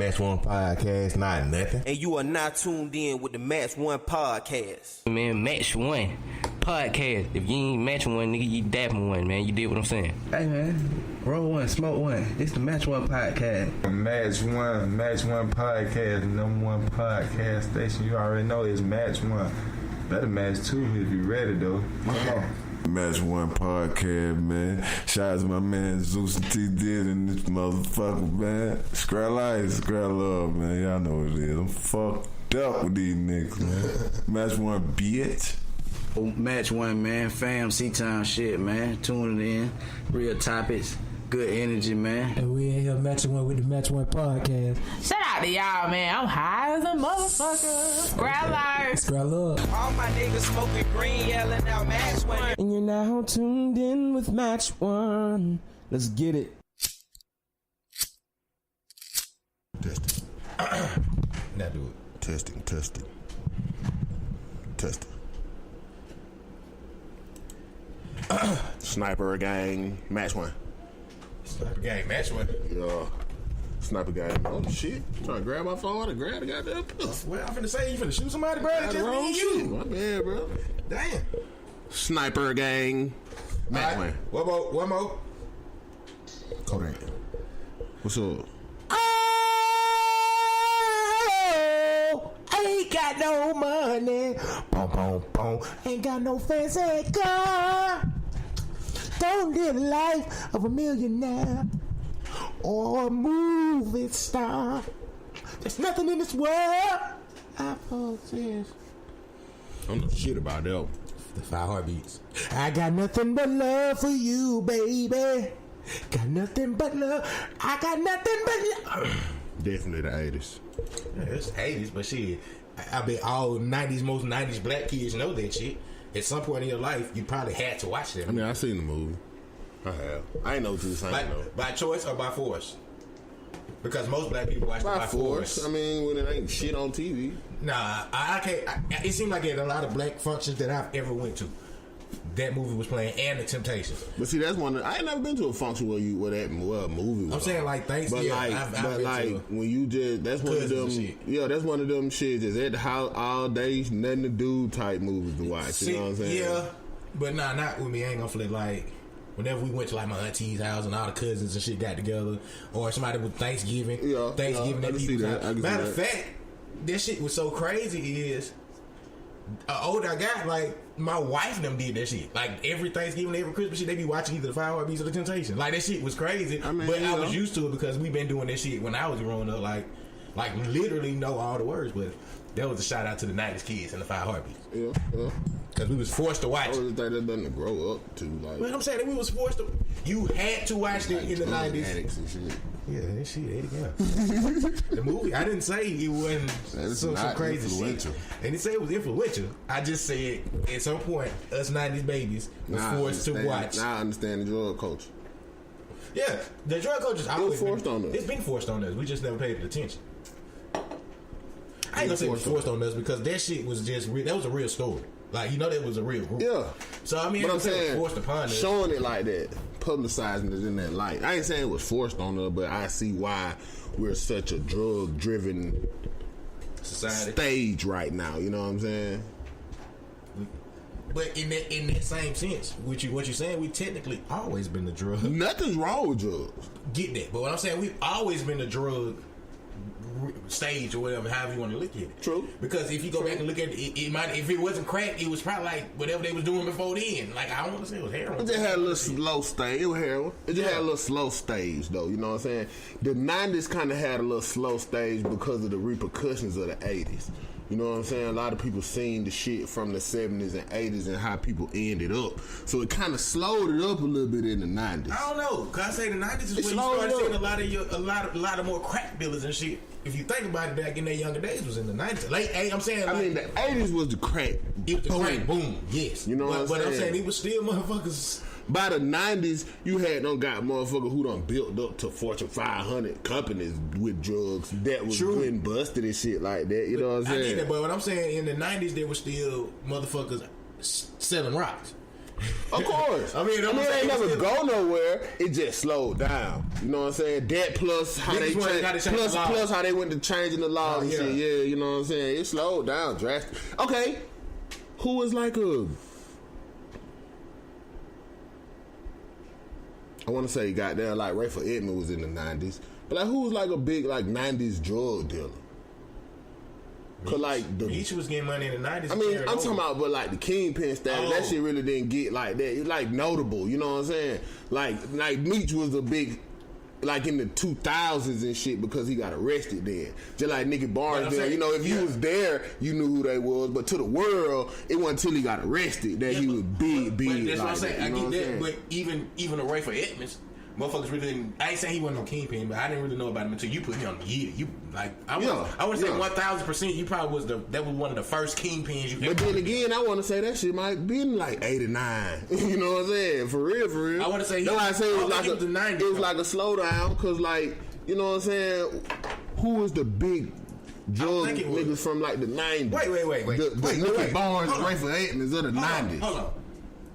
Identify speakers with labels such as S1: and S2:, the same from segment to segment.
S1: Match One Podcast, not nothing.
S2: And you are not tuned in with the Match One Podcast.
S3: Man, Match One Podcast. If you ain't Match One, nigga, you dapping one, man. You did what I'm saying.
S4: Hey, man. Roll one, smoke one. It's the Match One Podcast.
S5: Match One Podcast, number one podcast station. You already know it's Match One. Better match two if you ready, though. Come on.
S6: Match One Podcast, man. Shout out to my man Zeus and T did in this motherfucker, man. Scrap life, scrap love, man. Y'all know what it is. I'm fucked up with these niggas, man. Match One, bitch.
S4: Match One, man. Fam, C-Time shit, man. Tuning in. Real topics. Good energy, man.
S7: And we in here matching one with the Match One Podcast.
S8: Shout out to y'all, man. I'm high as a motherfucker.
S7: Scrap love.
S2: All my niggas smoking green, yelling out Match One.
S7: And you're now tuned in with Match One. Let's get it.
S6: Testing.
S1: Now do it.
S6: Testing. Sniper gang, Match One.
S1: Sniper gang, Match One.
S6: Yeah. Sniper gang. Oh shit. Trying to grab my phone and grab the goddamn pistol.
S1: Well, I'm finna say you finna shoot somebody, bro. Just
S6: wrong
S1: me and
S6: shit.
S1: you.
S6: My bad, bro.
S1: Damn.
S6: Sniper gang, Match One.
S1: One more.
S6: Kodak. What's up?
S7: Oh, I ain't got no money. Boom. Ain't got no fancy car. Don't live the life of a millionaire or a movie star. There's nothing in this world I possess.
S6: I don't know shit about that.
S1: The 5 heartbeats.
S7: I got nothing but love for you, baby. Got nothing but love. I got nothing but love.
S6: Definitely the 80s.
S1: Yeah, it's 80s, but shit, I bet all 90s, most 90s black kids know that shit. At some point in your life, you probably had to watch them.
S6: I mean, I seen the movie. I have. I ain't know what you were saying, though.
S1: By choice or by force? Because most black people watch it by force.
S6: I mean, when it ain't shit on TV.
S1: Nah, I can't. It seemed like at a lot of black functions that I've ever went to, that movie was playing, and The Temptations.
S6: But see, that's one. I ain't never been to a function where that movie was.
S1: I'm saying like Thanksgiving.
S6: But like when you just that's one of them. Yeah, that's one of them shit. Just at the house all day, nothing to do type movies to watch.
S1: See,
S6: you know what I'm saying?
S1: Yeah, but nah, not with me. I ain't gonna flip like. Whenever we went to like my auntie's house and all the cousins and shit got together, or somebody with Thanksgiving, that people. Matter of fact, that shit was so crazy is older I got, like my wife and them did that shit. Like every Thanksgiving, every Christmas shit, they be watching either the 5 Heartbeats or the Temptations. Like that shit was crazy. I mean, but I was used to it because we've been doing that shit when I was growing up. Like literally know all the words. But that was a shout out to the 90s kids and the 5 Heartbeats.
S6: Yeah.
S1: Because we was forced to watch it.
S6: I was think that's nothing to grow up to. Like,
S1: but I'm saying that we was forced to. You had to watch it in the 90s.
S6: Addicts and shit.
S1: Yeah, that shit, the movie, I didn't say it wasn't some crazy shit. I didn't say it was influential. I just said at some point, us 90s babies was forced to watch.
S6: Now I understand the drug culture.
S1: Yeah, the drug culture's always
S6: forced on us.
S1: It's been forced on us. We just never paid attention. I ain't gonna say it was forced on us because that shit was just that was a real story. Like, you know, that was a real group.
S6: Yeah.
S1: So, I mean,
S6: but I'm saying,
S1: it was forced upon us.
S6: Showing it like that, publicizing it in that light. I ain't saying it was forced on us, but I see why we're such a drug-driven
S1: society
S6: stage right now. You know what I'm saying?
S1: But in that same sense, what you're saying, we technically always been the drug.
S6: Nothing's wrong with drugs.
S1: Get that. But what I'm saying, we've always been the drug stage or whatever, however you want to look at it.
S6: True.
S1: Because if you go back and look at it, it might, if it wasn't crack, it was probably like whatever they was doing before then. Like, I don't want to say it was heroin.
S6: It just had a little slow stage. It was heroin. It just had a little slow stage, though. You know what I'm saying? The 90s kind of had a little slow stage because of the repercussions of the 80s. You know what I'm saying? A lot of people seen the shit from the 70s and 80s and how people ended up. So it kind of slowed it up a little bit in the 90s.
S1: I don't know. Cause I say the 90s is when you started seeing a lot of more crack dealers and shit. If you think about it, back in their younger days was in the 90s. I'm saying,
S6: I mean, the 80s was the crack.
S1: It was the crack boom. Yes.
S6: You know what I'm saying?
S1: But I'm saying it was still motherfuckers.
S6: By the 90s, you had got motherfuckers who done built up to Fortune 500 companies with drugs that was getting busted and shit like that. You know what I'm saying?
S1: I get that, but what I'm saying, in the 90s, there were still motherfuckers selling rocks.
S6: Of course. I mean, it ain't never go nowhere. It just slowed down. You know what I'm saying? That plus how they plus how they went to changing the laws and shit. Yeah, you know what I'm saying? It slowed down drastically. Okay, who was like a? I want to say goddamn like Rayford Edmond was in the 90s, but like who was like a big like 90s drug dealer? Cause like
S1: Meech was getting money in the 90s.
S6: I mean, I'm talking about, but like the Kingpin status, that shit really didn't get like that. It's like notable, you know what I'm saying? Like Meech was a big, like in the 2000s and shit because he got arrested then. Just like Nicky Barnes there, you know, if you was there, you knew who they was. But to the world, it wasn't until he got arrested that he was big.
S1: But that's
S6: like
S1: what I'm saying.
S6: That,
S1: I get that, but even a Rayford Edmonds. Motherfuckers really didn't. I ain't saying he wasn't no Kingpin, but I didn't really know about him until you put me on the year. You like I would say 1000%. You probably was that was one of the first Kingpins you.
S6: But then again, I want to say that shit might been like 89. You know what I'm saying? For real.
S1: I want to say.
S6: That's why I say it was like
S1: the 90s.
S6: It was like a slowdown because like you know what I'm saying. Who was the big drug niggas from like the 90s?
S1: Wait.
S6: The Nicky Barnes, Rayford Edmonds of the 90s.
S1: Hold on.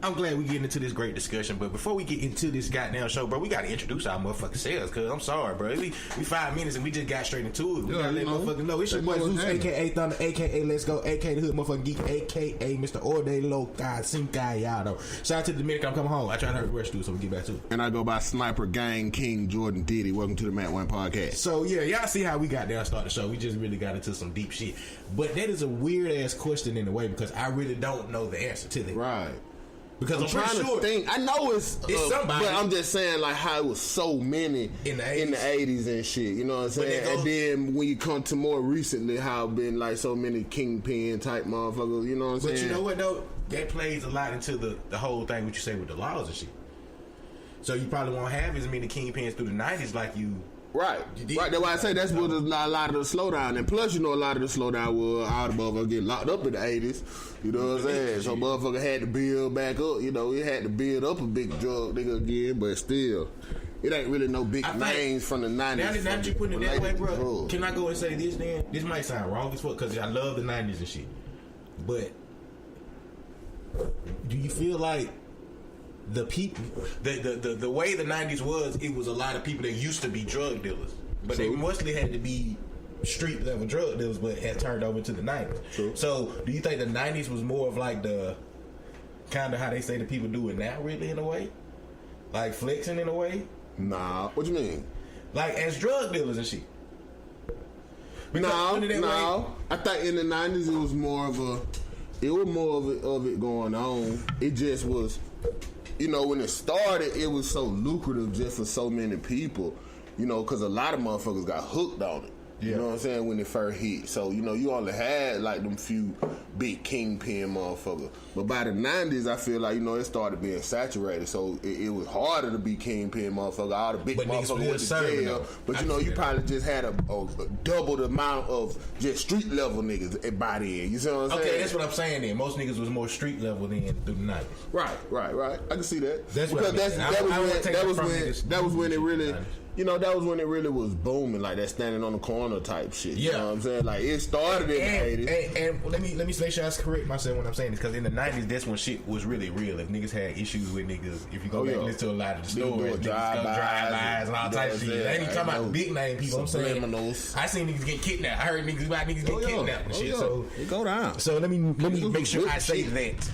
S1: I'm glad we getting into this great discussion, but before we get into this goddamn show, bro, we gotta introduce our motherfucking selves, cause I'm sorry, bro. We 5 minutes and we just got straight into it. We gotta let motherfuckers know. It's your boy Zeus, aka Thunder, aka Let's Go, aka the Hood Motherfucking Geek, aka Mr. Ordelo, God, Simp guy, y'all know. Shout out to the Dominican, I'm coming home. I try to rush through, so we get back to it.
S6: And I go by Sniper Gang King Jordan Diddy. Welcome to the Matt One Podcast.
S1: So yeah, y'all see how we got there and start the show. We just really got into some deep shit. But that is a weird ass question in a way because I really don't know the answer to that.
S6: Right.
S1: Because I'm
S6: trying to think. I know it's somebody, but I'm just saying like how it was so many in the 80s and shit. You know what I'm saying? And then when you come to more recently, how it been like so many Kingpin type motherfuckers. You know what I'm saying?
S1: But you know what though? That plays a lot into the whole thing. What you say with the laws and shit. So you probably won't have as many Kingpins through the 90s like you.
S6: Right. That's why I say that's what a lot of the slowdown. And plus, you know, a lot of the slowdown was all the motherfuckers get locked up in the 80s. You know what I'm saying? So motherfucker had to build back up. You know, he had to build up a big drug nigga again, but still, it ain't really no big names from the 90s.
S1: Now that you putting it that way, bro, can I go and say this then? This might sound wrong as fuck because I love the 90s and shit. But do you feel like the people, the way the 90s was, it was a lot of people that used to be drug dealers, but they mostly had to be street level drug dealers, but had turned over to the 90s. True. So, do you think the 90s was more of like the kind of how they say the people do it now, really, in a way, like flexing in a way?
S6: Nah, what you mean?
S1: Like as drug dealers and shit.
S6: No. I think in the 90s it was more of it going on. It just was. You know, when it started, it was so lucrative just for so many people, you know, because a lot of motherfuckers got hooked on it. You know what I'm saying? When it first hit. So, you know, you only had like them few big Kingpin motherfuckers. But by the 90s, I feel like, you know, it started being saturated. So it was harder to be Kingpin motherfucker. All the big motherfuckers went to jail. But, you know, you probably just had a double the amount of just street level niggas by then. You see what I'm saying?
S1: Okay, that's what I'm saying then. Most niggas was more street level than through the 90s.
S6: Right. I can see that.
S1: That's because
S6: that was when it really... You know, that was when it really was booming, like that standing on the corner type shit. You know what I'm saying? Like, it started in the 80s.
S1: And let me make sure I correct myself when I'm saying this, because in the 90s, that's when shit was really real. If niggas had issues with niggas, if you go back and listen to a lot of the stories, drive-bys and all types of shit. I ain't even talking about big name people. I'm saying, I seen niggas get kidnapped. I heard niggas get kidnapped and shit. So
S6: it go down.
S1: So let me make sure I say that.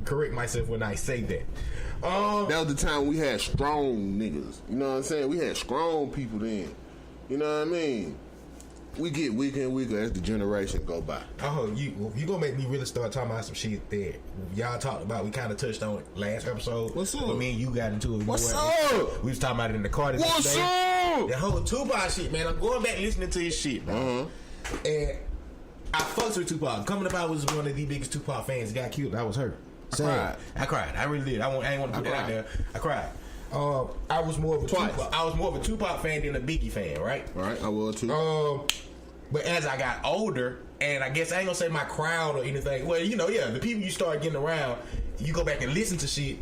S1: Correct myself when I say that.
S6: That was the time we had strong niggas. You know what I'm saying? We had strong people then. You know what I mean? We get weaker and weaker as the generation go by.
S1: Oh, you gonna make me really start talking about some shit that y'all talked about. We kind of touched on it last episode.
S6: What's up?
S1: But me and you got into it.
S6: What's up?
S1: We was talking about it in the car today.
S6: What's up?
S1: The whole Tupac shit, man. I'm going back listening to his shit, man. And I fucked with Tupac. Coming up, I was one of the biggest Tupac fans. He got killed. I was hurt. I cried. I really did. I ain't want to put that out there. I cried. I was more of a Tupac fan than a Biggie fan, right?
S6: Right, I was too.
S1: But as I got older, and I guess I ain't gonna say my crowd or anything. Well, you know, the people you start getting around, you go back and listen to shit.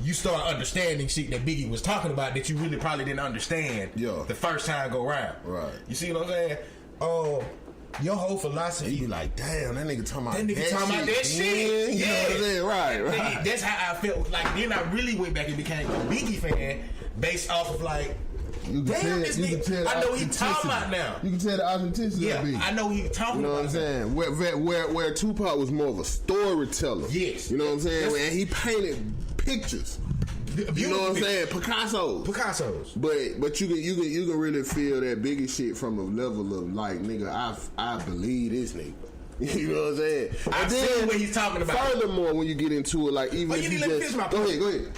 S1: You start understanding shit that Biggie was talking about that you really probably didn't understand the first time go round.
S6: Right.
S1: You see what I'm saying? your whole philosophy.
S6: You be like, damn, that nigga talking about
S1: that shit.
S6: You know what I'm saying? Right.
S1: That's how I felt. Like, then I really went back and became a Biggie fan based off of like, damn, this nigga. I know he talking about now.
S6: You can tell the authenticity of Biggie.
S1: I know he talking about.
S6: You know what I'm saying? Where Tupac was more of a storyteller.
S1: Yes.
S6: You know what I'm saying? And he painted pictures. You know what I'm saying? Picasso's. But you can really feel that Biggie shit from a level of like, nigga, I believe this nigga. You know what I'm saying?
S1: I see what he's talking about.
S6: Furthermore, when you get into it, like even if you just go ahead.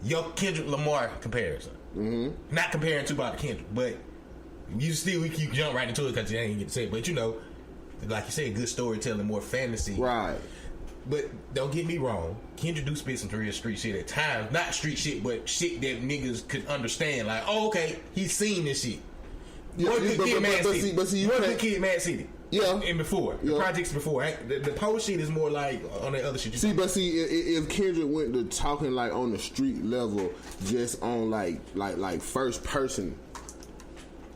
S1: Your Kendrick Lamar comparison. Mm-hmm. Not comparing Tupac to Kendrick, but we keep jump right into it because you ain't get to say it. But you know, like you said, good storytelling, more fantasy,
S6: right?
S1: But don't get me wrong, Kendrick do spit some real street shit at times. Not street shit, but shit that niggas could understand. Like, oh, okay, he's seen this shit.
S6: Yeah,
S1: Kid, Mad City.
S6: Yeah,
S1: and before the projects before the post shit is more like on the other shit.
S6: If Kendrick went to talking like on the street level, just on like first person,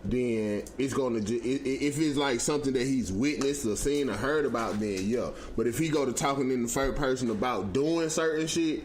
S6: then it's gonna if it's like something that he's witnessed or seen or heard about, then yeah. But if he go to talking in the first person about doing certain shit,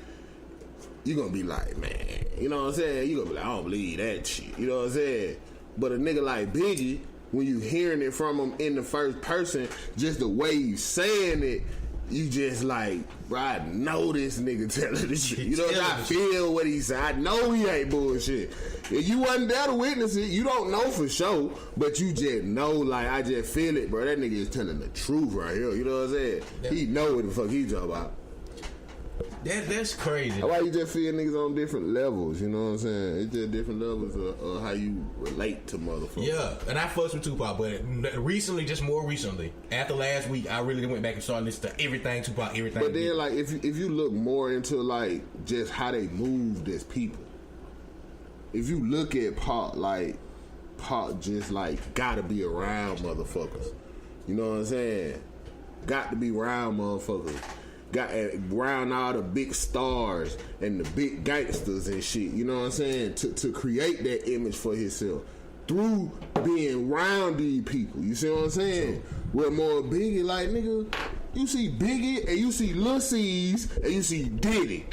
S6: you gonna be like, man, you know what I'm saying? You gonna be like, I don't believe that shit. You know what I'm saying? But a nigga like Biggie, when you hearing it from him in the first person, just the way you saying it, you just like, bro, I know this nigga telling the shit. You know, I feel what he said. I know he ain't bullshit. If you wasn't there to witness it, you don't know for sure, but you just know, like, I just feel it, bro. That nigga is telling the truth right here. You know what I'm saying? Yeah. He know what the fuck he talking about.
S1: That's crazy.
S6: Why you just feel niggas on different levels, you know what I'm saying? It's just different levels of how you relate to motherfuckers.
S1: Yeah, and I fucks with Tupac, but recently, just more recently, after last week, I really went back and started listening to everything Tupac, everything.
S6: But then, like, if you look more into, like, just how they moved as people, if you look at Pac just, like, gotta be around motherfuckers. You know what I'm saying? Got to be around motherfuckers. Got around all the big stars and the big gangsters and shit, you know what I'm saying? To create that image for himself through being around these people. You see what I'm saying? Where more Biggie, like, nigga, you see Biggie and you see Lil C's and you see Diddy.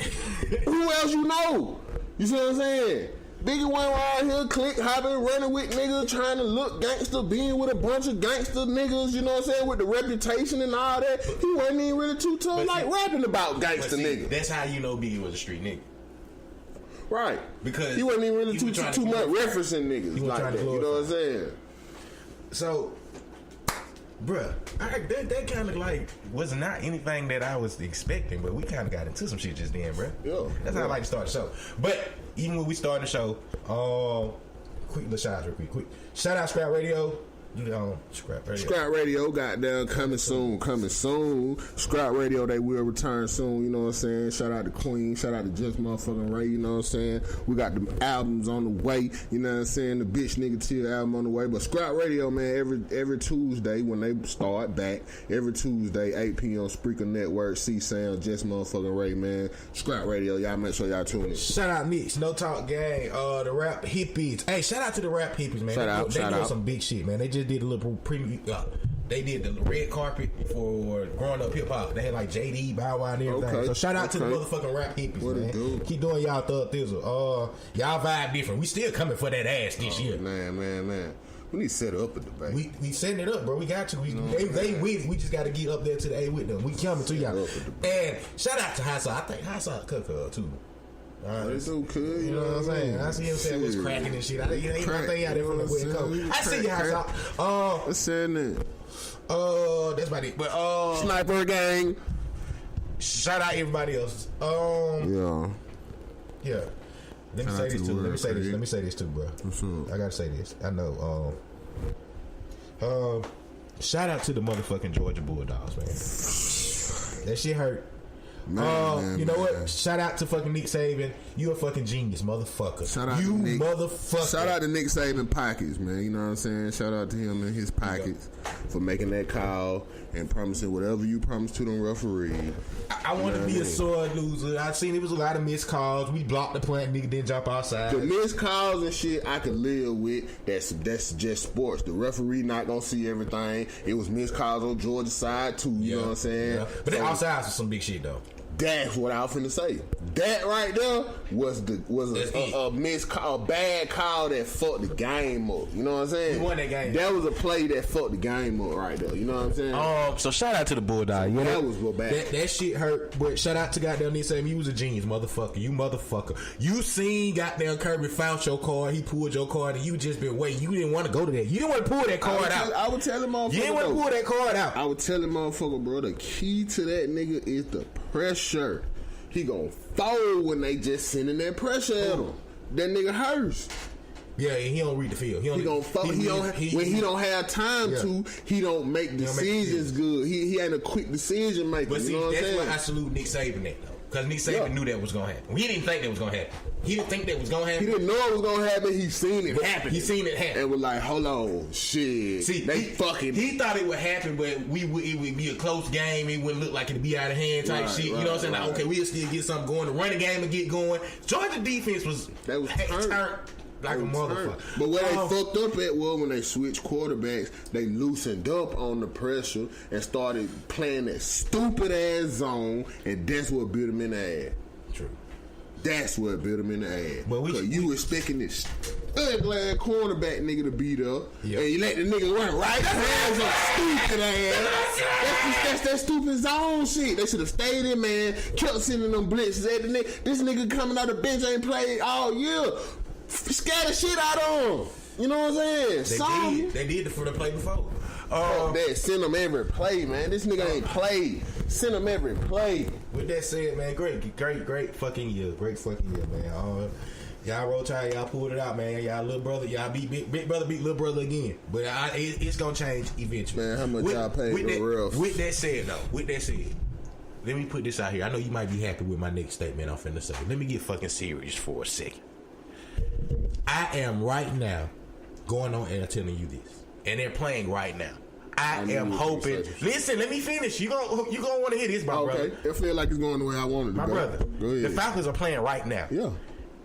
S6: Who else you know? You see what I'm saying? Biggie went around here click hopping, running with niggas, trying to look gangster, being with a bunch of gangster niggas, you know what I'm saying, with the reputation and all that. He wasn't even really too tough like rapping about gangster niggas.
S1: That's how you know Biggie was a street nigga.
S6: Right.
S1: Because
S6: he wasn't even really too much referencing niggas like that. You know what I'm saying?
S1: So, bruh, that kind of like was not anything that I was expecting, but we kind of got into some shit just then, bruh.
S6: Yeah.
S1: That's how I like to start the show. But even when we start the show, quick little shout out real quick. Shout out Scrap Radio.
S6: Scrap Radio, goddamn, coming soon. Scrap Radio, they will return soon, you know what I'm saying? Shout out to Queen, shout out to Just Motherfucking Ray, you know what I'm saying? We got the albums on the way, you know what I'm saying? The Bitch Nigga Till album on the way. But Scrap Radio, man, every Tuesday when they start back, every Tuesday, 8 p.m. Spreaker Network, C-Sound, Just Motherfucking Ray, man. Scrap Radio, y'all make sure y'all tune in.
S1: Shout out Mix, No Talk Gang, the Rap Hippies. Hey, shout out to the Rap Hippies, man. They doing some big shit, man. They just did a little preview. They did the red carpet for growing up hip hop. They had like JD, Bow Wow, and everything. Okay. So shout out to the motherfucking Rap Hippies, man. Keep doing y'all thug thizzle. Y'all vibe different. We still coming for that ass this year.
S6: Man. We need to set up a debate.
S1: We setting it up, bro. We got to. They with. We just got to get up there to the A with them. We coming to y'all. And shout out to High Side. I think High Side cook too.
S6: It's okay, you
S1: know what I'm saying? I see him saying what's cracking and shit. Ain't one thing out there from the way it comes. I see you, High Side.
S6: What's saying that?
S1: That's about it. But
S6: Sniper Gang.
S1: Shout out everybody else.
S6: Yeah.
S1: Let me say this too, bro. I gotta say this. I know. Shout out to the motherfucking Georgia Bulldogs, man. That shit hurt.
S6: Man,
S1: you know what? Shout out to fucking Nick Saban. You a fucking genius, motherfucker.
S6: Shout out
S1: you
S6: to Nick.
S1: Motherfucker.
S6: Shout out to Nick Saban pockets, man. You know what I'm saying? Shout out to him and his pockets for making that call and promising whatever you promised to them referees.
S1: I want to be a sore loser. I seen it was a lot of missed calls. We blocked the punt. Nigga didn't jump outside.
S6: The missed calls and shit I could live with. That's just sports. The referee not gonna see everything. It was missed calls on Georgia's side too. You know what I'm saying?
S1: Yeah. But that outside was some big shit though.
S6: That's what I was finna say. That right there was a missed call, a bad call that fucked the game up. You know what I'm saying?
S1: We won that game.
S6: That was a play that fucked the game up right there. You know what I'm saying?
S3: So shout out to the Bulldog. You know?
S6: That was real bad.
S1: That shit hurt. But shout out to goddamn Nick Saban. You was a genius, motherfucker. You motherfucker. You seen goddamn Kirby found your card. He pulled your card, and you just been waiting. You didn't want to go to that. You didn't want to pull that card out.
S6: I would tell him, motherfucker.
S1: You didn't want to pull that card out.
S6: I would tell him, motherfucker, bro. The key to that nigga is the pressure. He gonna fold when they just sending that pressure at him. That nigga hurts.
S1: Yeah, and he don't read the field. He gonna fold.
S6: When he don't have time to, he don't make decisions good. He ain't a quick decision maker.
S1: But see,
S6: you know what I'm
S1: that's
S6: saying?
S1: why I salute Nick Saban at though. Because Nick Saban knew that was gonna happen. He didn't think that was gonna happen. He didn't think that was gonna happen.
S6: He didn't know it was gonna happen. He seen it happen.
S1: He seen it happen
S6: and was like, "Hold on, shit."
S1: See,
S6: he
S1: thought it would happen, but it would be a close game. It wouldn't look like it'd be out of hand type shit. You know what I'm saying? Like, okay, we'll still get something going. The running game will get going. Georgia defense was turned like a motherfucker.
S6: But where they fucked up at was when they switched quarterbacks, they loosened up on the pressure and started playing that stupid ass zone, and that's what bit them in the ass.
S1: True.
S6: That's what bit them in the ass.
S1: But
S6: you expecting this ugly ass cornerback nigga to beat up, and you let the nigga run right hands up, stupid ass. That's that stupid zone shit. They should have stayed in, man. Kept sending them blitzes at the nigga. This nigga coming out the bench ain't played all year. Scatter shit out on him. You know what I'm saying?
S1: They did for the play before.
S6: They send them every play, man. This nigga ain't played. Send them every play.
S1: With that said, man, great fucking year. Great fucking year, man. Y'all roll tide, y'all pulled it out, man. Y'all little brother, y'all beat big brother beat little brother again. But it's gonna change eventually.
S6: Man, how much y'all paid for real?
S1: With that said, let me put this out here. I know you might be happy with my next statement I'm finna say. Let me get fucking serious for a second. I am right now going on air telling you this, and they're playing right now. I am hoping. Listen, let me finish. You gonna want to hear this, my brother.
S6: Okay, it feel like it's going the way I wanted to.
S1: My brother,
S6: go ahead.
S1: the Falcons are playing right now.
S6: Yeah.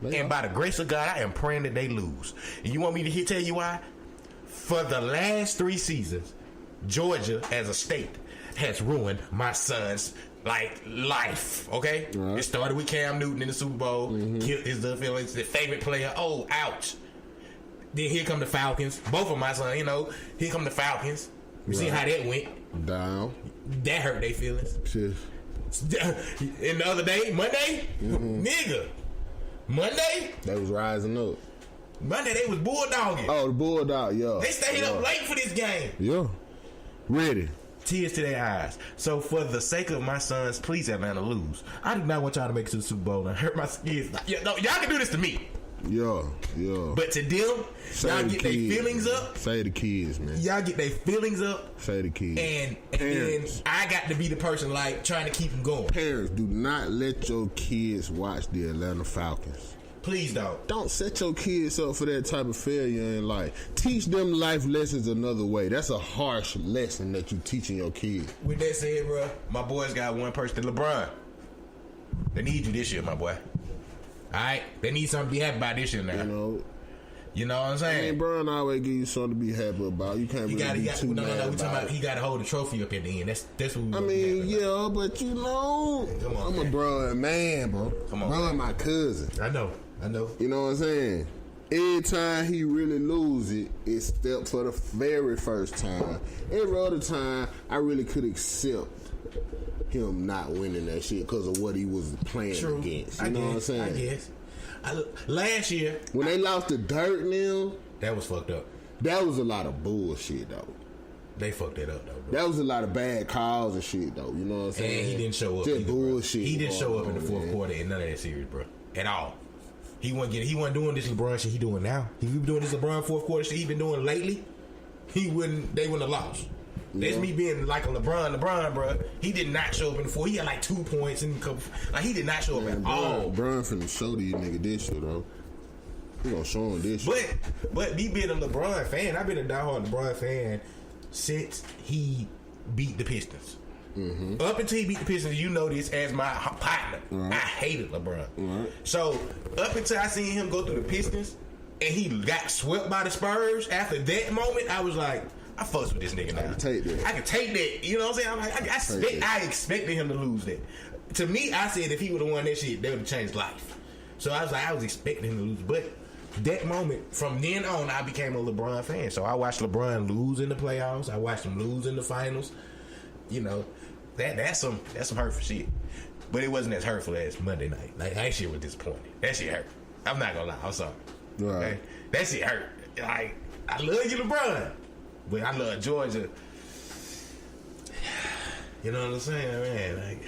S1: And by the grace of God, I am praying that they lose. And you want me to tell you why? For the last 3 seasons, Georgia as a state has ruined my son's life. Okay, right. It started with Cam Newton in the Super Bowl. Killed his the favorite player. Oh, ouch! Then here come the Falcons. Both of my sons, here come the Falcons. You see how that went
S6: down.
S1: That hurt their feelings.
S6: Shit.
S1: And the other day, Monday, nigga. Monday,
S6: they was rising up.
S1: Monday, they was bulldogging.
S6: Oh, the bulldog, yeah.
S1: They stayed up late for this game.
S6: Yeah. Ready.
S1: Tears to their eyes. So for the sake of my sons, please Atlanta lose. I do not want y'all to make it to the Super Bowl and hurt my kids. Y'all can do this to me.
S6: Yeah.
S1: But to them, y'all get their feelings up.
S6: Say the kids, man.
S1: Y'all get their feelings up.
S6: Say the kids.
S1: And then I got to be the person trying to keep them going.
S6: Parents, do not let your kids watch the Atlanta Falcons.
S1: Please don't.
S6: Don't set your kids up for that type of failure in life. Teach them life lessons another way. That's a harsh lesson that you teaching your kids.
S1: With that said, bro, my boys got one person, LeBron. They need you this year, my boy. Alright? They need something to be happy about this year now. You know what I'm saying?
S6: I mean, Brian always give you something to be happy about. You can't really be too mad about it. We talking about
S1: he got to hold the trophy up at the end. That's what we
S6: I mean, yeah, but I'm a Brian man, bro.
S1: Come on,
S6: Brian, my cousin.
S1: I know.
S6: You know what I'm saying? Every time he really lose it, it's step for the very first time. Every other time, I really could accept him not winning that shit because of what he was playing against. You know what I'm saying?
S1: I guess. Last year,
S6: when they lost to Dirt now,
S1: that was fucked up.
S6: That was a lot of bullshit, though.
S1: They fucked that up, though, bro.
S6: That was a lot of bad calls and shit, though. You know what I'm saying?
S1: And he didn't show up.
S6: Just bullshit.
S1: He didn't show up in the fourth quarter in none of that series, bro. At all. He wasn't doing this LeBron shit he doing now. If he was doing this LeBron fourth quarter shit he been doing lately, they wouldn't have lost. That's me being like a LeBron, bro. He did not show up in the four. He had like 2 points in a couple. Like he did not show up at all.
S6: LeBron finna show these nigga this shit, though. He gonna show him this shit.
S1: But me being a LeBron fan, I've been a diehard LeBron fan since he beat the Pistons. Mm-hmm. Up until he beat the Pistons, you know this as my partner. Right. I hated LeBron. Right. So up until I seen him go through the Pistons and he got swept by the Spurs, after that moment, I was like, I fucks with this nigga now. I can take that. You know what I'm saying? I'm like, I expected him to lose that. To me, I said if he would have won that shit, that would have changed life. So I was like, I was expecting him to lose. But that moment, from then on, I became a LeBron fan. So I watched LeBron lose in the playoffs. I watched him lose in the finals. You know, that's some hurtful shit. But it wasn't as hurtful as Monday night. Like, that shit was disappointing. That shit hurt. I'm not gonna lie. I'm sorry. Right. Okay? That shit hurt. Like, I love you, LeBron. But I love Georgia. You know what I'm saying, man? Like,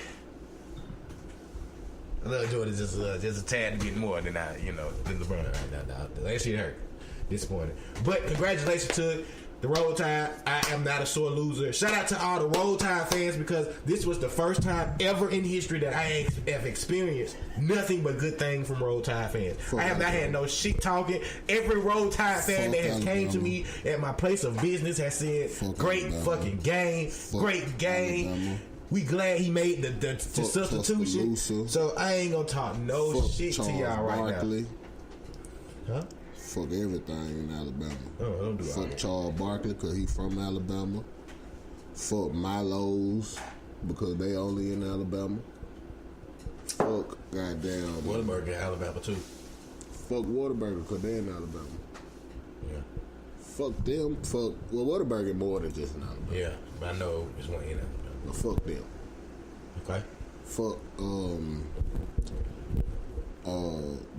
S1: I love Georgia just a tad bit more than than LeBron. That shit hurt. Disappointed. But congratulations to the Roll Tide. I am not a sore loser. Shout out to all the Roll Tide fans, because this was the first time ever in history that I have experienced nothing but good things from Roll Tide fans. I have not had no shit talking. Every Roll Tide fan that has came to me at my place of business has said, great fucking game. Great game. We glad he made the substitution. So I ain't gonna talk no shit to y'all right now. Huh?
S6: Fuck everything in Alabama.
S1: Oh, don't do
S6: Fuck Charles Barkley, because he from Alabama. Fuck Milo's, because they only in Alabama. Fuck goddamn
S1: Whataburger in Alabama too.
S6: Fuck Whataburger, because they in Alabama.
S1: Yeah.
S6: Fuck them. Whataburger more than just in Alabama.
S1: Yeah, but I know it's one in Alabama.
S6: But fuck them.
S1: Okay.
S6: Fuck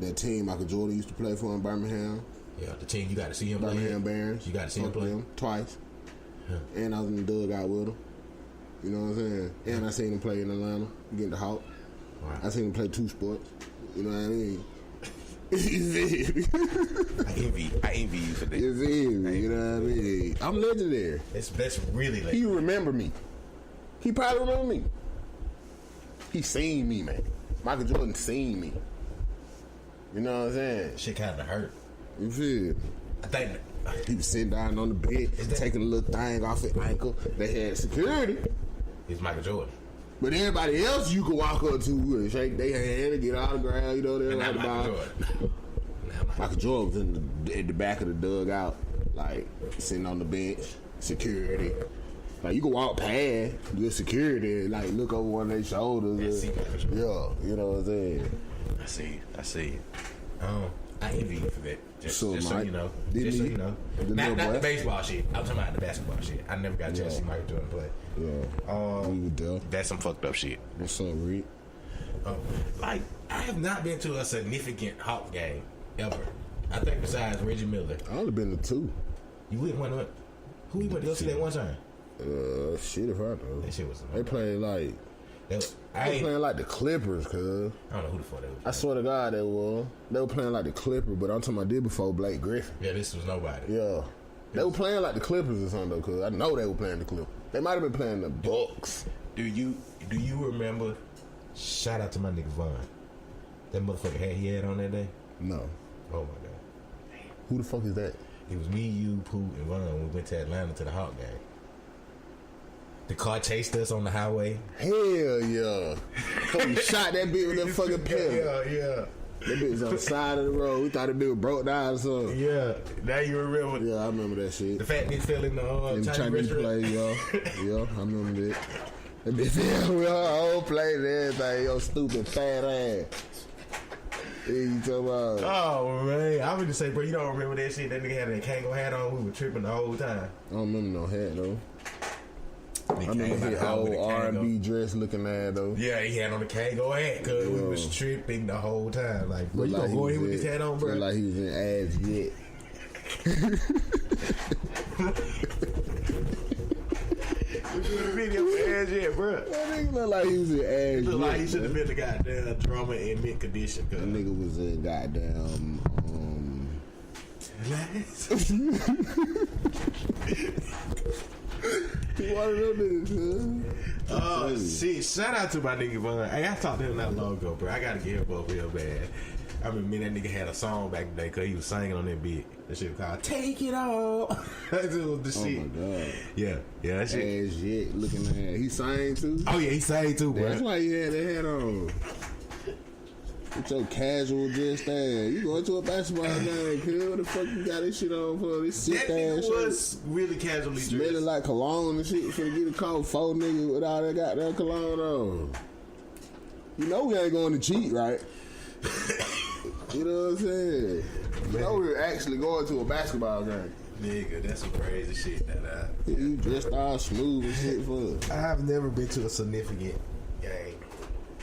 S6: that team Michael Jordan used to play for in Birmingham.
S1: Yeah, the team you got to see him
S6: Birmingham
S1: play.
S6: Barons.
S1: You got to see him play
S6: them twice.
S1: Huh.
S6: And I was in the dugout with him. You know what I'm saying? And I seen him play in Atlanta, getting the Hawk. Right. I seen him play 2 sports. You know what I mean?
S1: I envy you for that.
S6: You know what I mean? I'm legendary.
S1: That's really legendary.
S6: He remember me. He probably remember me. He seen me, man. Michael Jordan seen me. You know what I'm saying?
S1: Shit kind of hurt.
S6: You feel?
S1: I think
S6: he was sitting down on the bed, taking a little thing off his ankle. They had security.
S1: It's Michael Jordan.
S6: But everybody else you could walk up to and shake their hand and get autograph. You know they're right about. Michael Jordan was in the back of the dugout, like sitting on the bench, security. Like you can walk past the security, like look over one of their shoulders. Yeah, you know what I'm saying.
S1: I see. I envy you for that. Just so you know. Just so you know. Not the baseball shit. I'm talking about the basketball shit. I never got a chance to see Michael Jordan play.
S6: Yeah.
S1: That's some fucked up shit.
S6: What's up, Reed?
S1: Like, I have not been to a significant Hawk game ever. I think besides Reggie Miller.
S6: I only been to 2.
S1: You went one? Who you went to go see that one time?
S6: Shit if I know.
S1: That shit was.
S6: They playing like. They playing like the Clippers, cuz.
S1: I don't know who the fuck they were.
S6: I swear to God, they were playing like the Clippers, but I'm talking about did before Blake Griffin.
S1: Yeah, this was nobody.
S6: Yeah. They were playing like the Clippers or something, though, cuz I know they were playing the Clippers. They might have been playing the Bucks.
S1: Do you remember? Shout out to my nigga Vaughn. That motherfucker hat he had on that day?
S6: No.
S1: Oh, my God.
S6: Who the fuck is that?
S1: It was me, you, Pooh, and Vaughn when we went to Atlanta to the Hawk game. The car chased us on the highway.
S6: Hell yeah. You shot that bitch with that fucking pistol.
S1: Yeah.
S6: That bitch was on the side of the road. We thought that bitch broke down or something.
S1: Yeah. Now you remember.
S6: Yeah, I remember that shit.
S1: The fat bitch fell in the Chinese
S6: place, yo. Yeah, I remember that. That bitch fell with her whole plate and everything. Yo, stupid fat ass. You talking about?
S1: Oh, man. I would just say, bro, you don't remember that shit? That nigga had that Kango hat on. We were tripping the whole time.
S6: I don't remember no hat, though. I remember his old R&B dress looking at though.
S1: Yeah, he had on the Kango hat because we was tripping the whole time. Like, bro, you gonna go in with this hat on, bro?
S6: Looked like he was in ass yet.
S1: We doing a video for ass yet, bro.
S6: That nigga look like he was in ass yet.
S1: Look like he should have been the goddamn drama in mid condition.
S6: That nigga was in goddamn. He one of them niggas,
S1: Oh, shit. Shout out to my nigga Von. Hey, I talked to him not long ago, bro. I gotta get him up real bad. I remember me and that nigga had a song back in the day because he was singing on that beat. That shit was called Take It All. That was the shit.
S6: Oh, my God.
S1: Yeah, that shit.
S6: Ass shit looking at. He sang, too?
S1: Oh, yeah, he sang, too, bro.
S6: That's why he had that hat on. With your casual dress ass. You going to a basketball game, kid. What the fuck you got this shit on for? This sick
S1: That nigga
S6: ass
S1: was
S6: shit.
S1: really casually dressed.
S6: Smelling like cologne and shit. Finna get a call 4 niggas with all that goddamn cologne on. You know we ain't going to cheat, right? You know what I'm saying? You know we're actually going to a basketball game.
S1: Nigga, that's some crazy shit.
S6: You dressed all smooth and shit for.
S1: I've never been to a significant game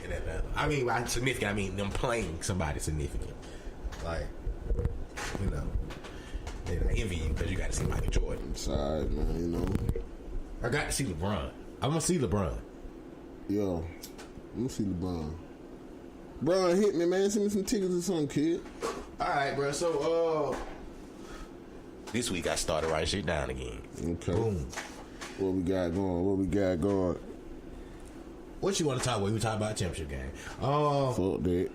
S1: in Atlanta. I mean, by significant, I mean them playing somebody significant. Like, you know, and I envy you because you got to see Michael Jordan.
S6: Sorry, man, you know.
S1: I got to see LeBron. I'm going to see LeBron.
S6: Yo, let me see LeBron. Bro, hit me, man. Send me some tickets or something, kid.
S1: All right, bro. So, this week I started writing shit down again.
S6: Okay.
S1: Boom.
S6: What we got going?
S1: What you want to talk about? We talk about championship game.
S6: Fuck that.